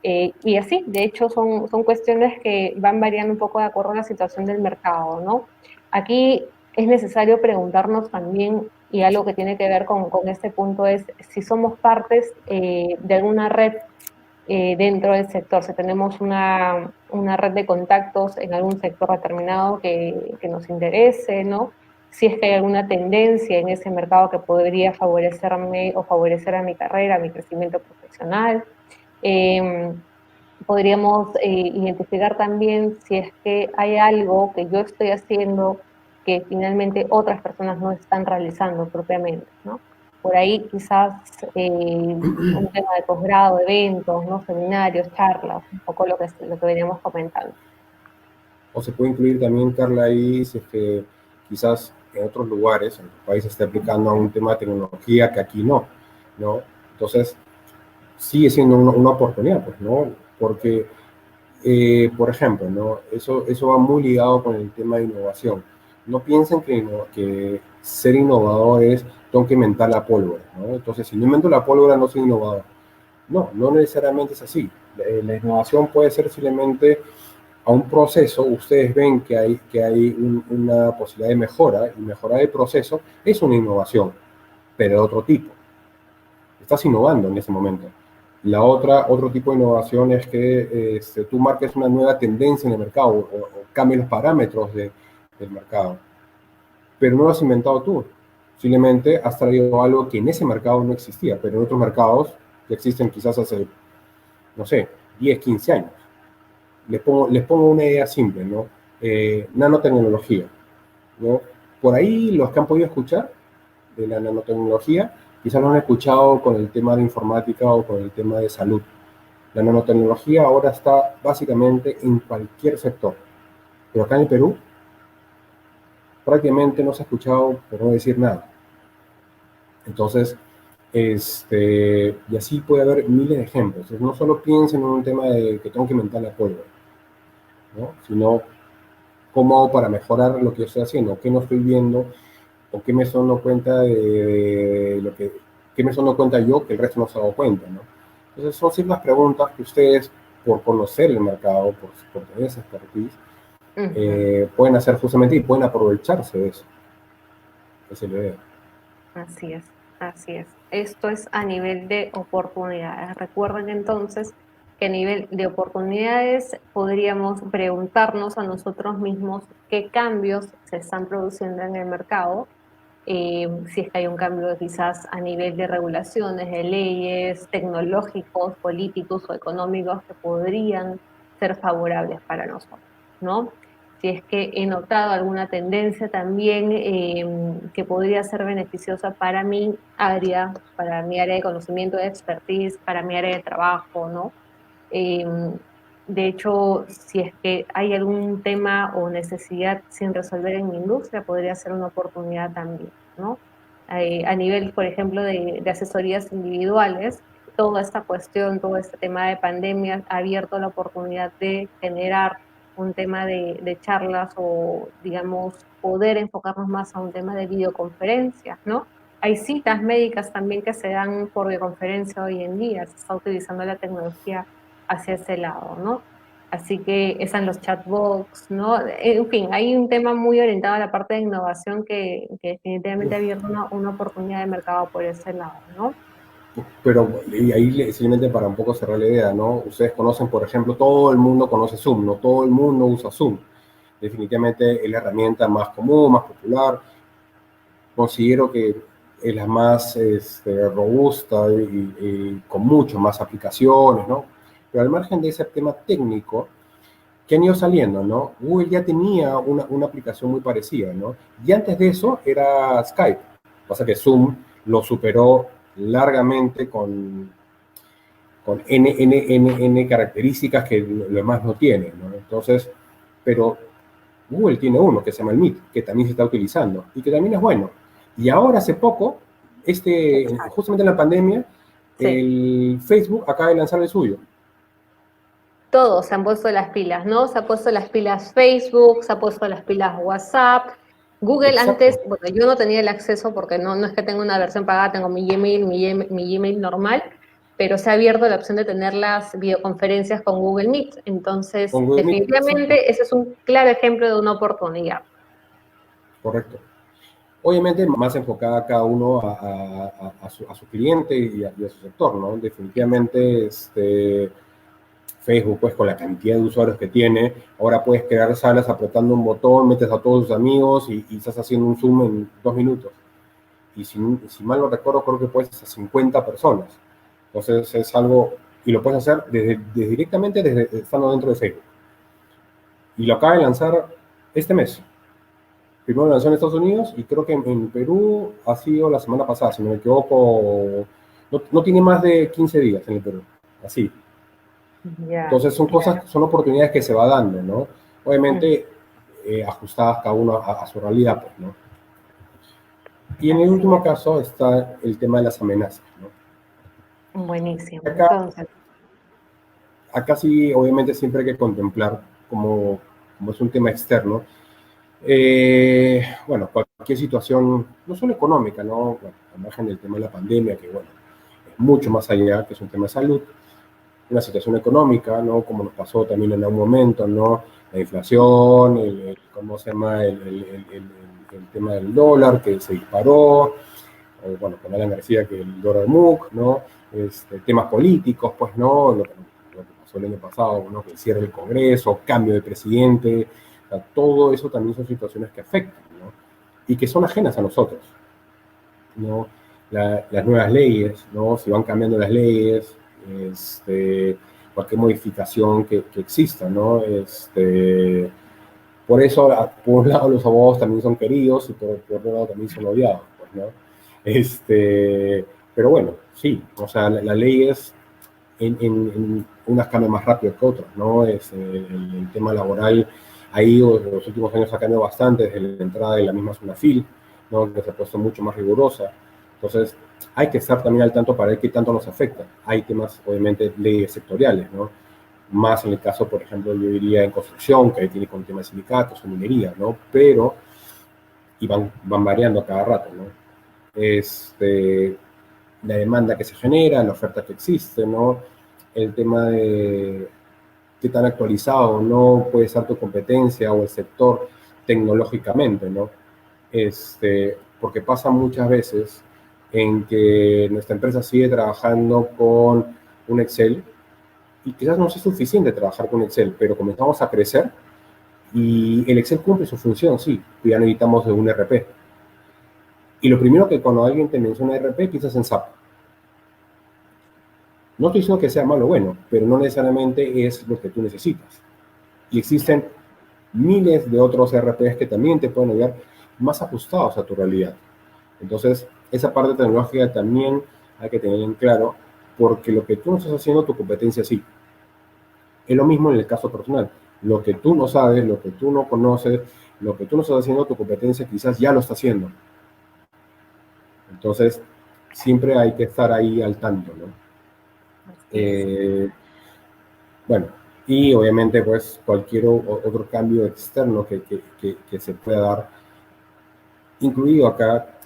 Y así, de hecho, son cuestiones que van variando un poco de acuerdo a la situación del mercado, ¿no? Aquí es necesario preguntarnos también, y algo que tiene que ver con este punto es si somos partes de alguna red dentro del sector, si tenemos una red de contactos en algún sector determinado que nos interese, ¿no? Si es que hay alguna tendencia en ese mercado que podría favorecerme o favorecer a mi carrera, a mi crecimiento profesional. Eh, Podríamos identificar también si es que hay algo que yo estoy haciendo que finalmente otras personas no están realizando propiamente, ¿no? Por ahí quizás un tema de posgrado, eventos, ¿no? Seminarios, charlas, un poco lo que veníamos comentando. O se puede incluir también, Carla, ahí, si es que quizás en otros lugares, en el país se está aplicando a un tema de tecnología que aquí no, ¿no? Entonces, sigue siendo una oportunidad, pues, ¿no? Porque, por ejemplo, ¿no? Eso va muy ligado con el tema de innovación. No piensen que ser innovador es tengo que inventar la pólvora, ¿no? Entonces, si no invento la pólvora, no soy innovador. No, no necesariamente es así. La innovación puede ser simplemente a un proceso, ustedes ven que hay una posibilidad de mejora, y mejorar el proceso es una innovación, pero de otro tipo. Estás innovando en ese momento. Otro tipo de innovación es que tú marques una nueva tendencia en el mercado o cambies los parámetros del mercado, pero no lo has inventado tú. Simplemente has traído algo que en ese mercado no existía, pero en otros mercados que existen quizás hace, no sé, 10, 15 años. Les pongo una idea simple, ¿no? Nanotecnología, ¿no? Por ahí los que han podido escuchar de la nanotecnología, quizás lo han escuchado con el tema de informática o con el tema de salud. La nanotecnología ahora está básicamente en cualquier sector, pero acá en el Perú prácticamente no se ha escuchado, por no decir nada. Entonces, y así puede haber miles de ejemplos. Entonces, no solo piensen en un tema de que tengo que inventar la pólvora, ¿no? Sino cómo hago para mejorar lo que yo estoy haciendo, qué no estoy viendo, o qué me estoy dando cuenta de lo que, qué me estoy dando cuenta yo que el resto no se ha dado cuenta, ¿no? Entonces son ciertas preguntas que ustedes, por conocer el mercado, por tener esa expertise, pueden hacer justamente y pueden aprovecharse de eso. Esa es la idea. Así es, así es. Esto es a nivel de oportunidades. Recuerden entonces que a nivel de oportunidades podríamos preguntarnos a nosotros mismos qué cambios se están produciendo en el mercado, si es que hay un cambio quizás a nivel de regulaciones, de leyes, tecnológicos, políticos o económicos que podrían ser favorables para nosotros, ¿no? Si es que he notado alguna tendencia también que podría ser beneficiosa para mi área de conocimiento, de expertise, para mi área de trabajo, ¿no? Eh, de hecho, si es que hay algún tema o necesidad sin resolver en mi industria, podría ser una oportunidad también, ¿no? A nivel, por ejemplo, de asesorías individuales, toda esta cuestión, todo este tema de pandemia ha abierto la oportunidad de generar un tema de charlas o, digamos, poder enfocarnos más a un tema de videoconferencias, ¿no? Hay citas médicas también que se dan por videoconferencia hoy en día, se está utilizando la tecnología hacia ese lado, ¿no? Así que están los chatbots, ¿no? En fin, hay un tema muy orientado a la parte de innovación que definitivamente ha abierto una oportunidad de mercado por ese lado, ¿no? Pero y ahí simplemente para un poco cerrar la idea, ¿no? Ustedes conocen, por ejemplo, todo el mundo conoce Zoom, no todo el mundo usa Zoom. Definitivamente es la herramienta más común, más popular. Considero que es la más robusta y con mucho más aplicaciones, ¿no? Pero al margen de ese tema técnico, que han ido saliendo, ¿no? Google ya tenía una aplicación muy parecida, ¿no? Y antes de eso era Skype. Pasa que Zoom lo superó largamente con N características que lo demás no tiene, ¿no? Entonces, pero Google tiene uno que se llama el Meet, que también se está utilizando y que también es bueno. Y ahora hace poco, Exacto. justamente en la pandemia, Sí. el Facebook acaba de lanzar el suyo. Todos se han puesto las pilas, ¿no? Se ha puesto las pilas Facebook, se ha puesto las pilas WhatsApp. Google antes, Exacto, bueno, yo no tenía el acceso porque no es que tengo una versión pagada, tengo mi Gmail normal, pero se ha abierto la opción de tener las videoconferencias con Google Meet. Entonces, con Google Meet, exacto, definitivamente ese es un claro ejemplo de una oportunidad. correcto. Obviamente más enfocada a cada uno a su cliente y a su sector, ¿no? Definitivamente Facebook, pues con la cantidad de usuarios que tiene, ahora puedes crear salas apretando un botón, metes a todos tus amigos y estás haciendo un Zoom en 2 minutos. Y si mal no recuerdo, creo que puedes hasta 50 personas. Entonces es algo, y lo puedes hacer directamente desde estando dentro de Facebook. Y lo acaba de lanzar este mes. Primero lo lanzó en Estados Unidos y creo que en Perú ha sido la semana pasada, si no me equivoco. No tiene más de 15 días en el Perú. Así. Ya, Entonces son claro. cosas, son oportunidades que se va dando, ¿no? obviamente ajustadas cada uno a su realidad, pues, ¿no? Y en el Así último es. caso está el tema de las amenazas, ¿no? Buenísimo. Acá, Entonces, acá sí, obviamente siempre hay que contemplar como es un tema externo. Bueno, cualquier situación, no solo económica, ¿no? Bueno, al margen del tema de la pandemia, que bueno, es mucho más allá, que es un tema de salud, una situación económica, ¿no? Como nos pasó también en algún momento, ¿no? La inflación, ¿cómo se llama? El tema del dólar que se disparó, bueno, con Alan García que el dólar MOOC, ¿no? Temas políticos, pues, ¿no? Lo que pasó el año pasado, ¿no? Que el cierre del Congreso, cambio de presidente, o sea, todo eso también son situaciones que afectan, ¿no? Y que son ajenas a nosotros, ¿no? Las nuevas leyes, ¿no? Si van cambiando las leyes, este, cualquier modificación que exista, ¿no? Por eso, por un lado, los abogados también son queridos y por otro lado también son odiados, pues, ¿no? Pero bueno, sí, o sea, la ley es en unas cambian más rápido que otras, ¿no? El tema laboral ahí en los últimos años ha cambiado bastante desde la entrada de la misma SUNAFIL, ¿no? Que se ha puesto mucho más rigurosa. Entonces, hay que estar también al tanto para ver qué tanto nos afecta. Hay temas, obviamente, leyes sectoriales, ¿no? Más en el caso, por ejemplo, yo diría en construcción, que ahí tiene con temas de sindicatos o minería, ¿no? Pero, y van variando a cada rato, ¿no? La demanda que se genera, la oferta que existe, ¿no? El tema de qué tan actualizado no puede ser tu competencia o el sector tecnológicamente, ¿no? Porque pasa muchas veces en que nuestra empresa sigue trabajando con un Excel y quizás no sea suficiente trabajar con Excel, pero comenzamos a crecer y el Excel cumple su función, sí, ya necesitamos de un RP. Y lo primero que cuando alguien te menciona RP, piensas en SAP. No estoy diciendo que sea malo o bueno, pero no necesariamente es lo que tú necesitas. Y existen miles de otros RPs que también te pueden ayudar más ajustados a tu realidad. Entonces, esa parte tecnológica también hay que tener en claro, porque lo que tú no estás haciendo, tu competencia sí. Es lo mismo en el caso personal. Lo que tú no sabes, lo que tú no conoces, lo que tú no estás haciendo, tu competencia quizás ya lo está haciendo. Entonces, siempre hay que estar ahí al tanto, ¿no? así es. Eh, bueno, y obviamente pues cualquier otro cambio externo que se pueda dar, incluido acá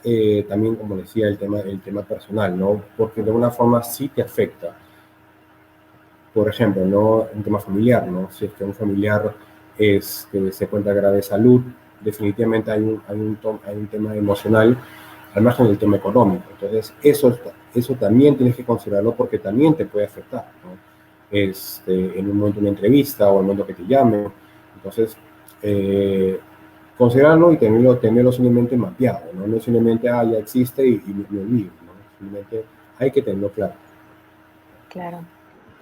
también, como decía, el tema personal, ¿no? Porque de alguna forma sí te afecta. Por ejemplo, ¿no? Un tema familiar, ¿no? Si es que un familiar que se encuentra grave de salud, definitivamente hay un tema emocional al margen del tema económico. Entonces, eso también tienes que considerarlo porque también te puede afectar, ¿no? En un momento de una entrevista o en el momento que te llamen. Entonces, considerarlo y tenerlo simplemente mapeado, ¿no? No simplemente, ya existe y me olvido, ¿no? Simplemente hay que tenerlo claro. Claro.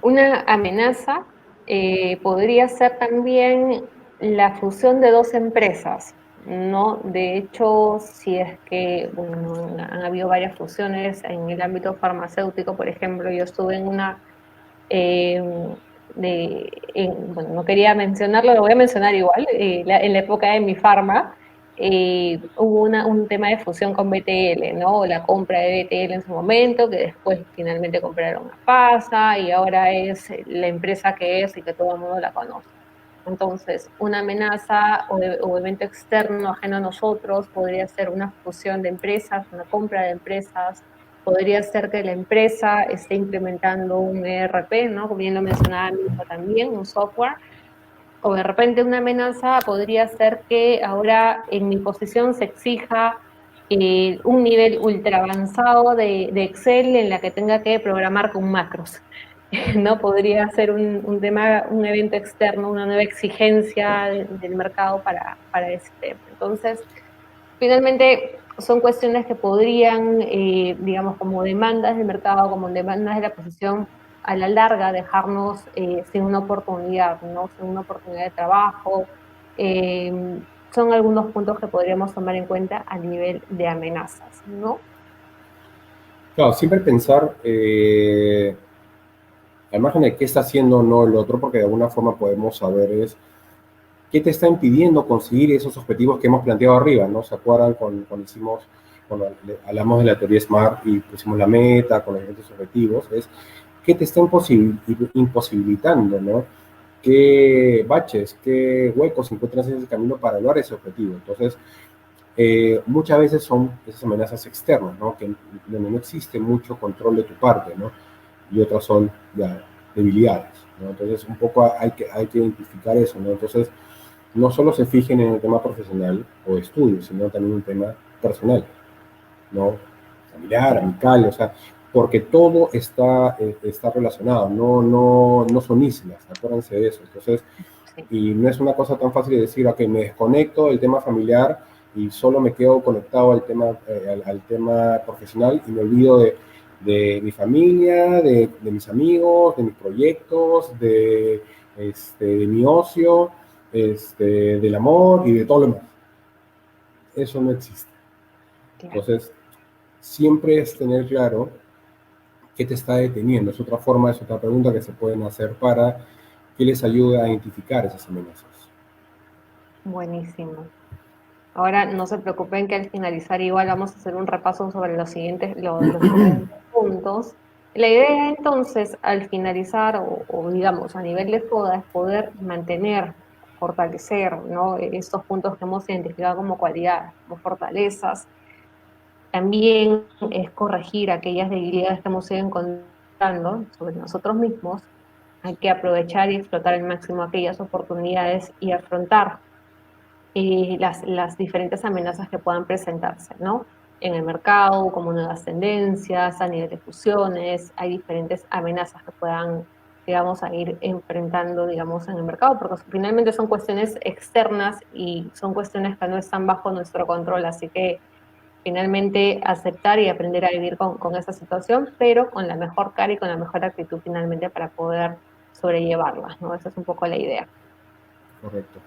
Una amenaza podría ser también la fusión de dos empresas, ¿no? De hecho, si es que, bueno, han habido varias fusiones en el ámbito farmacéutico, por ejemplo, yo estuve en una, eh, bueno, no quería mencionarlo, lo voy a mencionar igual, en la época de mi farma, hubo un tema de fusión con BTL, ¿no? La compra de BTL en su momento, que después finalmente compraron a FASA y ahora es la empresa que es y que todo el mundo la conoce. Entonces, una amenaza o evento externo ajeno a nosotros podría ser una fusión de empresas, una compra de empresas, podría ser que la empresa esté implementando un ERP, ¿no? Como bien lo mencionaba mi hijo también, un software, o de repente una amenaza podría ser que ahora en mi posición se exija un nivel ultra avanzado de Excel en la que tenga que programar con macros. ¿No? Podría ser un tema, un evento externo, una nueva exigencia del mercado para ese tema. Entonces, finalmente son cuestiones que podrían, digamos, como demandas del mercado, como demandas de la posición, a la larga dejarnos sin una oportunidad, ¿no? Sin una oportunidad de trabajo. Eh, son algunos puntos que podríamos tomar en cuenta a nivel de amenazas, ¿no? Claro, siempre pensar al margen de qué está haciendo o no el otro, porque de alguna forma podemos saber es ¿Qué te está impidiendo conseguir esos objetivos que hemos planteado arriba, ¿no? ¿Se acuerdan cuando hablamos de la teoría SMART y pusimos la meta con los diferentes objetivos? Es qué te está imposibilitando, ¿no? ¿Qué baches, qué huecos encuentras en ese camino para lograr ese objetivo? Entonces, muchas veces son esas amenazas externas, ¿no? Donde no existe mucho control de tu parte, ¿no? Y otras son ya debilidades, ¿no? Entonces, un poco hay que identificar eso, ¿no? Entonces, no solo se fijen en el tema profesional o estudio, sino también un tema personal, ¿no? Familiar, amical, o sea, porque todo está relacionado, no son islas, acuérdense de eso. Entonces, Sí. y no es una cosa tan fácil de decir, ok, me desconecto del tema familiar y solo me quedo conectado al tema profesional y me olvido de mi familia, de mis amigos, de mis proyectos, de mi ocio, del amor y de todo lo demás. Eso no existe. Claro. Entonces, siempre es tener claro qué te está deteniendo. Es otra forma, es otra pregunta que se pueden hacer para que les ayude a identificar esas amenazas. Buenísimo. Ahora no se preocupen que al finalizar igual vamos a hacer un repaso sobre los siguientes puntos. La idea entonces al finalizar o digamos a nivel de FODA es poder mantener, fortalecer, ¿no? Estos puntos que hemos identificado como cualidades, como fortalezas. También es corregir aquellas debilidades que hemos ido encontrando sobre nosotros mismos. Hay que aprovechar y explotar al máximo aquellas oportunidades y afrontar las diferentes amenazas que puedan presentarse, ¿no? En el mercado, como nuevas tendencias, a nivel de fusiones, hay diferentes amenazas que puedan, digamos, a ir enfrentando, digamos, en el mercado, porque finalmente son cuestiones externas y son cuestiones que no están bajo nuestro control, así que finalmente aceptar y aprender a vivir con esa situación, pero con la mejor cara y con la mejor actitud finalmente para poder sobrellevarlas, ¿no? Esa es un poco la idea. Correcto.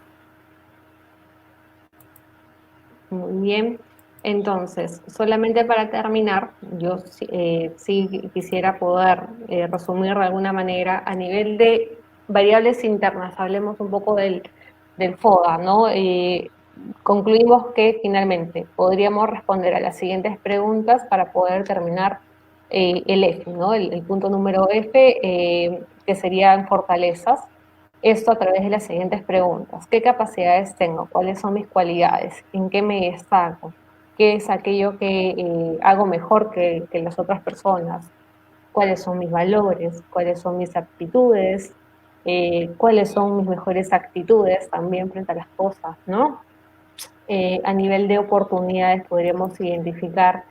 Muy bien. Entonces, solamente para terminar, yo sí quisiera poder resumir de alguna manera a nivel de variables internas, hablemos un poco del FODA, ¿no? Concluimos que finalmente podríamos responder a las siguientes preguntas para poder terminar el F, ¿no? El punto número F, que serían fortalezas. Esto a través de las siguientes preguntas. ¿Qué capacidades tengo? ¿Cuáles son mis cualidades? ¿En qué me destaco? ¿Qué es aquello que hago mejor que las otras personas? ¿Cuáles son mis valores? ¿Cuáles son mis aptitudes? ¿Cuáles son mis mejores actitudes también frente a las cosas, ¿no? A nivel de oportunidades podríamos identificar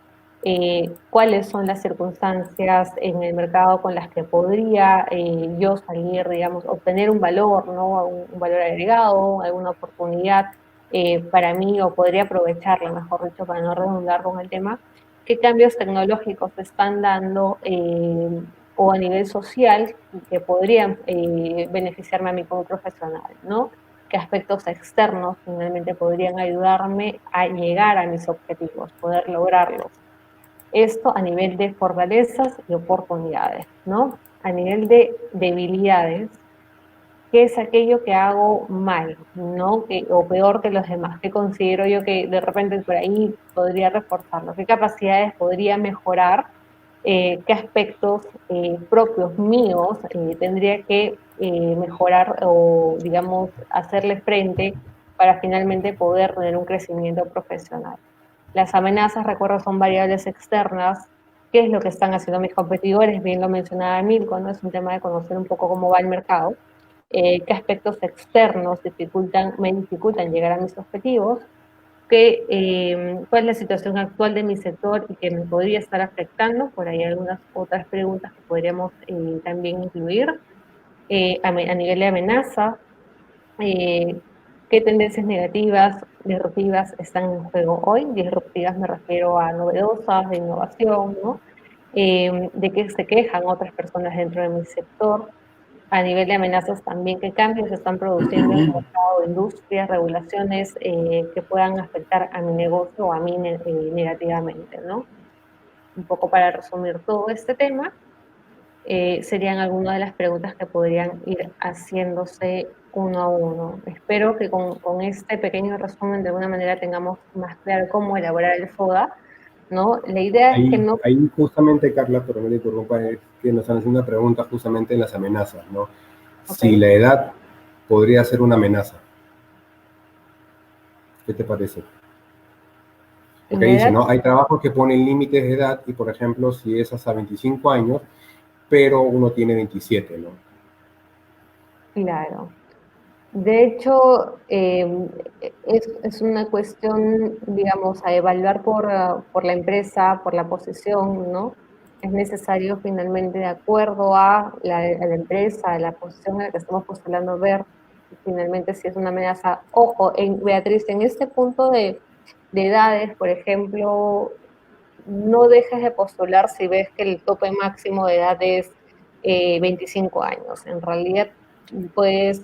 cuáles son las circunstancias en el mercado con las que podría yo salir, digamos, obtener un valor, ¿no? Un valor agregado, alguna oportunidad para mí o podría aprovecharla, mejor dicho, para no redundar con el tema. ¿Qué cambios tecnológicos se están dando o a nivel social que podrían beneficiarme a mí como profesional, ¿no? ¿Qué aspectos externos finalmente podrían ayudarme a llegar a mis objetivos, poder lograrlos? Esto a nivel de fortalezas y oportunidades, ¿no? A nivel de debilidades, ¿qué es aquello que hago mal, ¿no? O peor que los demás? ¿Qué considero yo que de repente por ahí podría reforzarlo? ¿Qué capacidades podría mejorar? ¿Qué aspectos propios míos tendría que mejorar o, digamos, hacerle frente para finalmente poder tener un crecimiento profesional? Las amenazas, recuerdo, son variables externas. ¿Qué es lo que están haciendo mis competidores? Bien lo mencionaba Milko, ¿no? Es un tema de conocer un poco cómo va el mercado. ¿Qué aspectos externos me dificultan llegar a mis objetivos? ¿Cuál es la situación actual de mi sector y que me podría estar afectando? Por ahí algunas otras preguntas que podríamos también incluir. A nivel de amenaza, eh, ¿qué tendencias negativas, disruptivas están en juego hoy? Disruptivas me refiero a novedosas, de innovación, ¿no? ¿De qué se quejan otras personas dentro de mi sector? A nivel de amenazas también, ¿qué cambios se están produciendo en el mercado, industrias, regulaciones que puedan afectar a mi negocio o a mí negativamente, ¿no? Un poco para resumir todo este tema. serían algunas de las preguntas que podrían ir haciéndose uno a uno. Espero que con este pequeño resumen de alguna manera tengamos más claro cómo elaborar el FODA, ¿no? La idea es que no... Ahí justamente, Carla, pero me interrumpa, es que nos han hecho una pregunta justamente en las amenazas, ¿no? Si Okay. la edad podría ser una amenaza. ¿Qué te parece? Porque La dice, edad, ¿no? Hay trabajos que ponen límites de edad y, por ejemplo, si es hasta 25 años, pero uno tiene 27, ¿no? claro. De hecho, es una cuestión, digamos, a evaluar por la empresa, por la posición, ¿no? Es necesario finalmente, de acuerdo a la empresa, a la posición en la que estamos postulando, ver finalmente si es una amenaza. Ojo, Beatriz, en este punto de edades, por ejemplo, no dejes de postular si ves que el tope máximo de edad es 25 años. En realidad, pues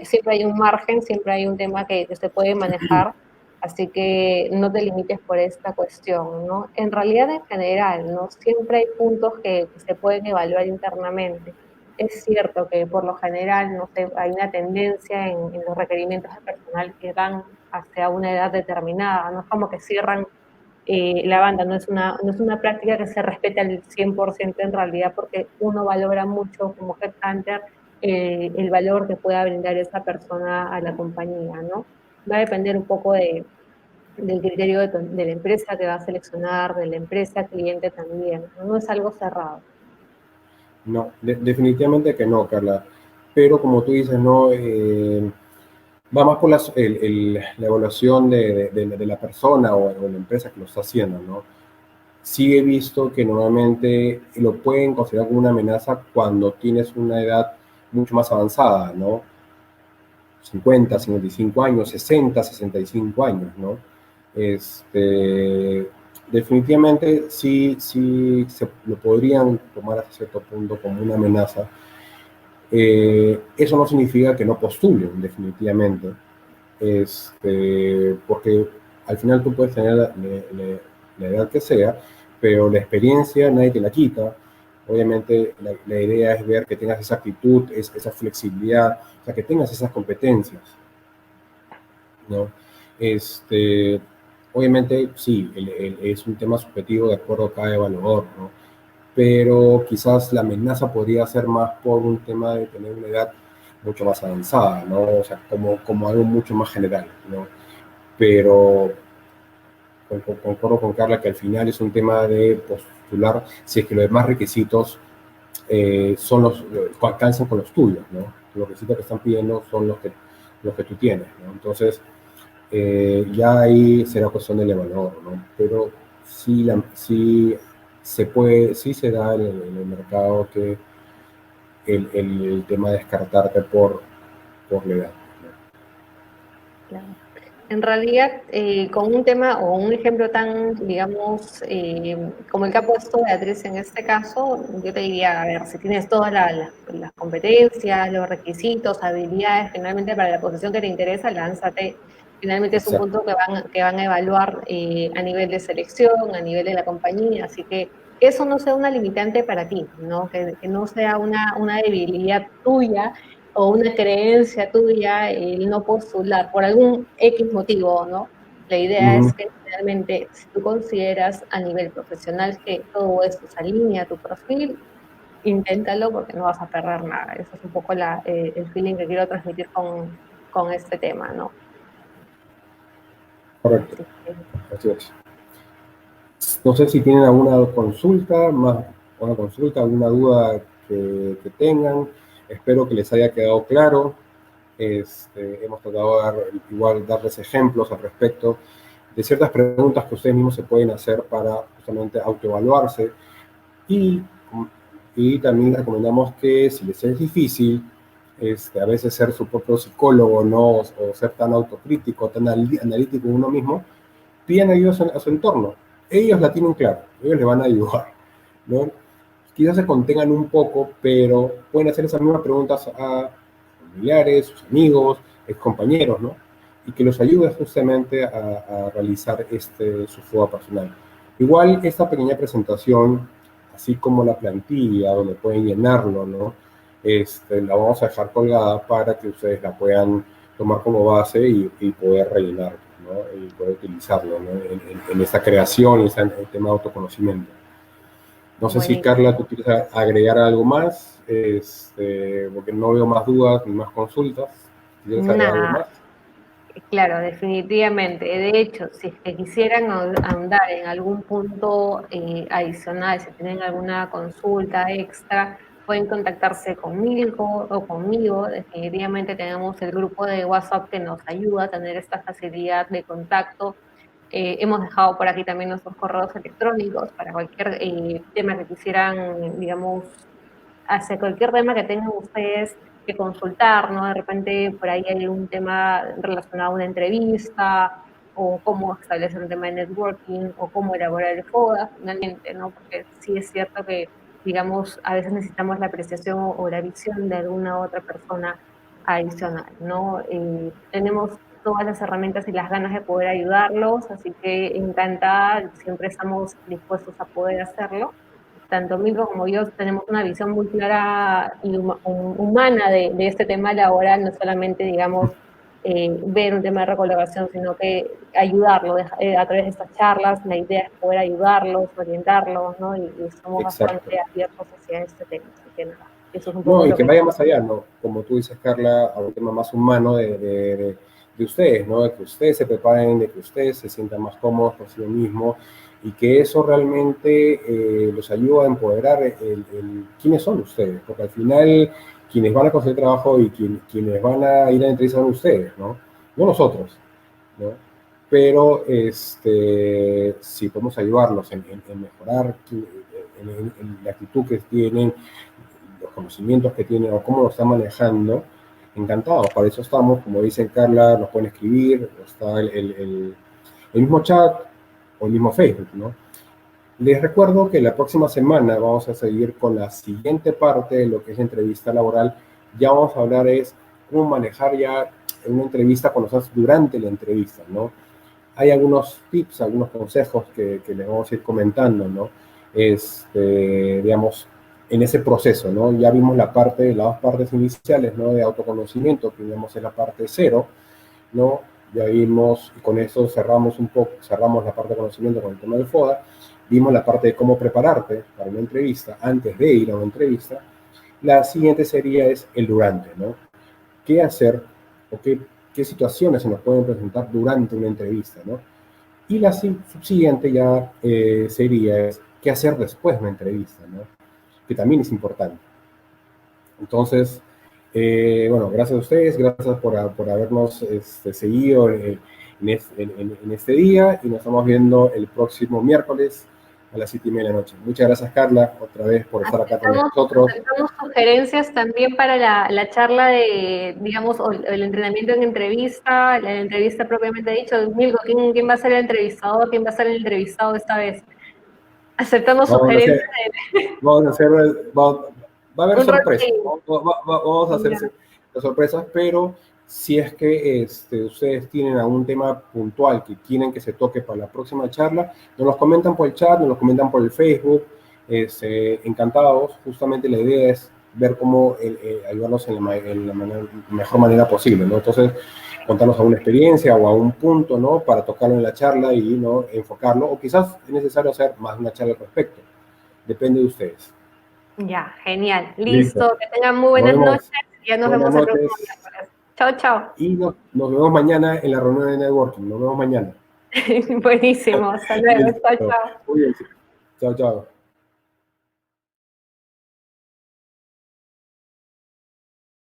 siempre hay un margen, siempre hay un tema que se puede manejar, así que no te limites por esta cuestión, ¿no? En realidad, en general, ¿no? Siempre hay puntos que se pueden evaluar internamente. Es cierto que por lo general, no sé, hay una tendencia en los requerimientos de personal que van hacia una edad determinada, no es como que cierran la banda, no es una práctica que se respete al 100% en realidad, porque uno valora mucho como headhunter el valor que pueda brindar esa persona a la compañía, ¿no? Va a depender un poco del criterio de la empresa que va a seleccionar, de la empresa cliente también, ¿no? No es algo cerrado. No, definitivamente que no, Carla. Pero como tú dices, no, va más por la evaluación de la persona o la empresa que lo está haciendo, ¿no? Sí he visto que normalmente lo pueden considerar como una amenaza cuando tienes una edad mucho más avanzada, ¿no? 50, 55 años, 60, 65 años, ¿no? Definitivamente sí lo podrían tomar hasta cierto punto como una amenaza. Eso no significa que no postulen, definitivamente, porque al final tú puedes tener la edad que sea, pero la experiencia nadie te la quita. Obviamente la idea es ver que tengas esa actitud, esa flexibilidad, o sea, que tengas esas competencias, ¿no? Este, obviamente sí, es un tema subjetivo de acuerdo a cada evaluador, ¿no? Pero quizás la amenaza podría ser más por un tema de tener una edad mucho más avanzada, ¿no? O sea, como algo mucho más general, ¿no? Pero concuerdo con Carla que al final es un tema de postular si es que los demás requisitos alcanzan con los tuyos, ¿no? Los requisitos que están pidiendo son los que tú tienes, ¿no? Entonces, ya ahí será cuestión del evaluador, ¿no? Pero sí se puede, sí se da en el mercado que el tema de descartarte por la edad, ¿no? Claro. En realidad, con un tema o un ejemplo tan, digamos, como el que ha puesto Beatriz en este caso, yo te diría, a ver, si tienes todas las competencias, los requisitos, habilidades, finalmente para la posición que te interesa, lánzate. Finalmente es un Exacto. punto que van a evaluar a nivel de selección, a nivel de la compañía, así que eso no sea una limitante para ti, ¿no? Que no sea una debilidad tuya o una creencia tuya el no postular por algún X motivo, ¿no? La idea Mm, es que realmente si tú consideras a nivel profesional que todo esto se alinea a tu perfil, inténtalo porque no vas a perder nada. Eso es un poco el feeling que quiero transmitir con este tema, ¿no? correcto, Así que, así es. No sé si tienen alguna consulta, alguna duda que tengan. Espero que les haya quedado claro. Hemos tratado de igual darles ejemplos al respecto de ciertas preguntas que ustedes mismos se pueden hacer para justamente autoevaluarse y, y también recomendamos que si les es difícil, a veces ser su propio psicólogo, ¿no? O ser tan autocrítico, tan analítico en uno mismo, pidan ayuda a su entorno. Ellos la tienen claro, ellos le van a ayudar, ¿no? Quizás se contengan un poco, pero pueden hacer esas mismas preguntas a familiares, sus amigos, ex compañeros, ¿no? Y que los ayude justamente a realizar su FODA personal. Igual, esta pequeña presentación así como la plantilla donde pueden llenarlo, ¿no? La vamos a dejar colgada para que ustedes la puedan tomar como base y poder rellenar, ¿no? Y poder utilizarlo, ¿no? En esta creación y en el tema de autoconocimiento. No sé si, Carla, tú quieres agregar algo más, porque no veo más dudas ni más consultas. ¿Quieres agregar algo más? Claro, definitivamente. De hecho, si es que quisieran ahondar en algún punto adicional, si tienen alguna consulta extra, pueden contactarse conmigo o conmigo. Definitivamente tenemos el grupo de WhatsApp que nos ayuda a tener esta facilidad de contacto. Hemos dejado por aquí también nuestros correos electrónicos para cualquier tema que quisieran, digamos, hacia cualquier tema que tengan ustedes que consultar, ¿no? De repente por ahí hay un tema relacionado a una entrevista, o cómo establecer un tema de networking, o cómo elaborar el FODA, finalmente, ¿no? Porque sí es cierto que, digamos, a veces necesitamos la apreciación o la visión de alguna otra persona adicional, ¿no? Tenemos todas las herramientas y las ganas de poder ayudarlos, así que encantada, siempre estamos dispuestos a poder hacerlo. Tanto Milko como yo tenemos una visión muy clara y humana de este tema laboral, no solamente, digamos, ver un tema de recolocación, sino que ayudarlo a través de estas charlas. La idea es poder ayudarlos, orientarlos, ¿no? Y estamos bastante abiertos hacia este tema. Así que nada, eso es un poco No, y lo que vaya más allá, ¿no? Como tú dices, Carla, a un tema más humano de ustedes, ¿no? De que ustedes se preparen, de que ustedes se sientan más cómodos consigo mismos y que eso realmente los ayuda a empoderar quiénes son ustedes, porque al final quienes van a conseguir trabajo y quienes van a ir a la entrevista son ustedes, ¿no? No nosotros, ¿no? Pero si podemos ayudarlos en mejorar en la actitud que tienen, los conocimientos que tienen o cómo lo están manejando, encantados. Para eso estamos, como dicen Carla, nos pueden escribir, está el mismo chat o el mismo Facebook, ¿no? Les recuerdo que la próxima semana vamos a seguir con la siguiente parte de lo que es entrevista laboral. Ya vamos a hablar es cómo manejar ya una entrevista cuando estás durante la entrevista, ¿no? Hay algunos tips, algunos consejos que les vamos a ir comentando, ¿no? Digamos, en ese proceso, ¿no? Ya vimos las dos partes iniciales, ¿no? De autoconocimiento, que digamos es la parte cero, ¿no? Ya vimos, y con eso cerramos la parte de conocimiento con el tema del FODA, vimos la parte de cómo prepararte para una entrevista, antes de ir a una entrevista. La siguiente sería es el durante, ¿no? ¿Qué hacer o qué situaciones se nos pueden presentar durante una entrevista, ¿no? Y la subsiguiente ya sería qué hacer después de una entrevista, ¿no? Que también es importante. Entonces, bueno, gracias a ustedes, gracias por habernos seguido en este día y nos estamos viendo el próximo miércoles a las 7:30 de la noche. Muchas gracias, Carla, otra vez por estar acá con nosotros. Tenemos sugerencias también para la charla de, digamos, el entrenamiento en entrevista, la entrevista propiamente dicho. Milko, ¿quién va a ser el entrevistador? ¿Quién va a ser el entrevistado esta vez? Aceptamos sugerencias. Va a haber sorpresas. Vamos a hacer las sorpresas, pero si es que ustedes tienen algún tema puntual que quieren que se toque para la próxima charla, nos los comentan por el chat, nos los comentan por el Facebook. Encantados. Justamente la idea es ver cómo ayudarlos en la mejor manera posible, ¿no? Entonces, contarnos alguna experiencia o a un punto, ¿no? Para tocarlo en la charla y, ¿no? Enfocarlo, o quizás es necesario hacer más de una charla al respecto. Depende de ustedes. Ya, genial. Listo. Que tengan muy buenas noches. Ya nos vemos el próximo miércoles. Chao, chao. Y nos vemos mañana en la reunión de networking. Nos vemos mañana. Buenísimo. Hasta luego. Chao, chao. Muy bien. Chao, chao.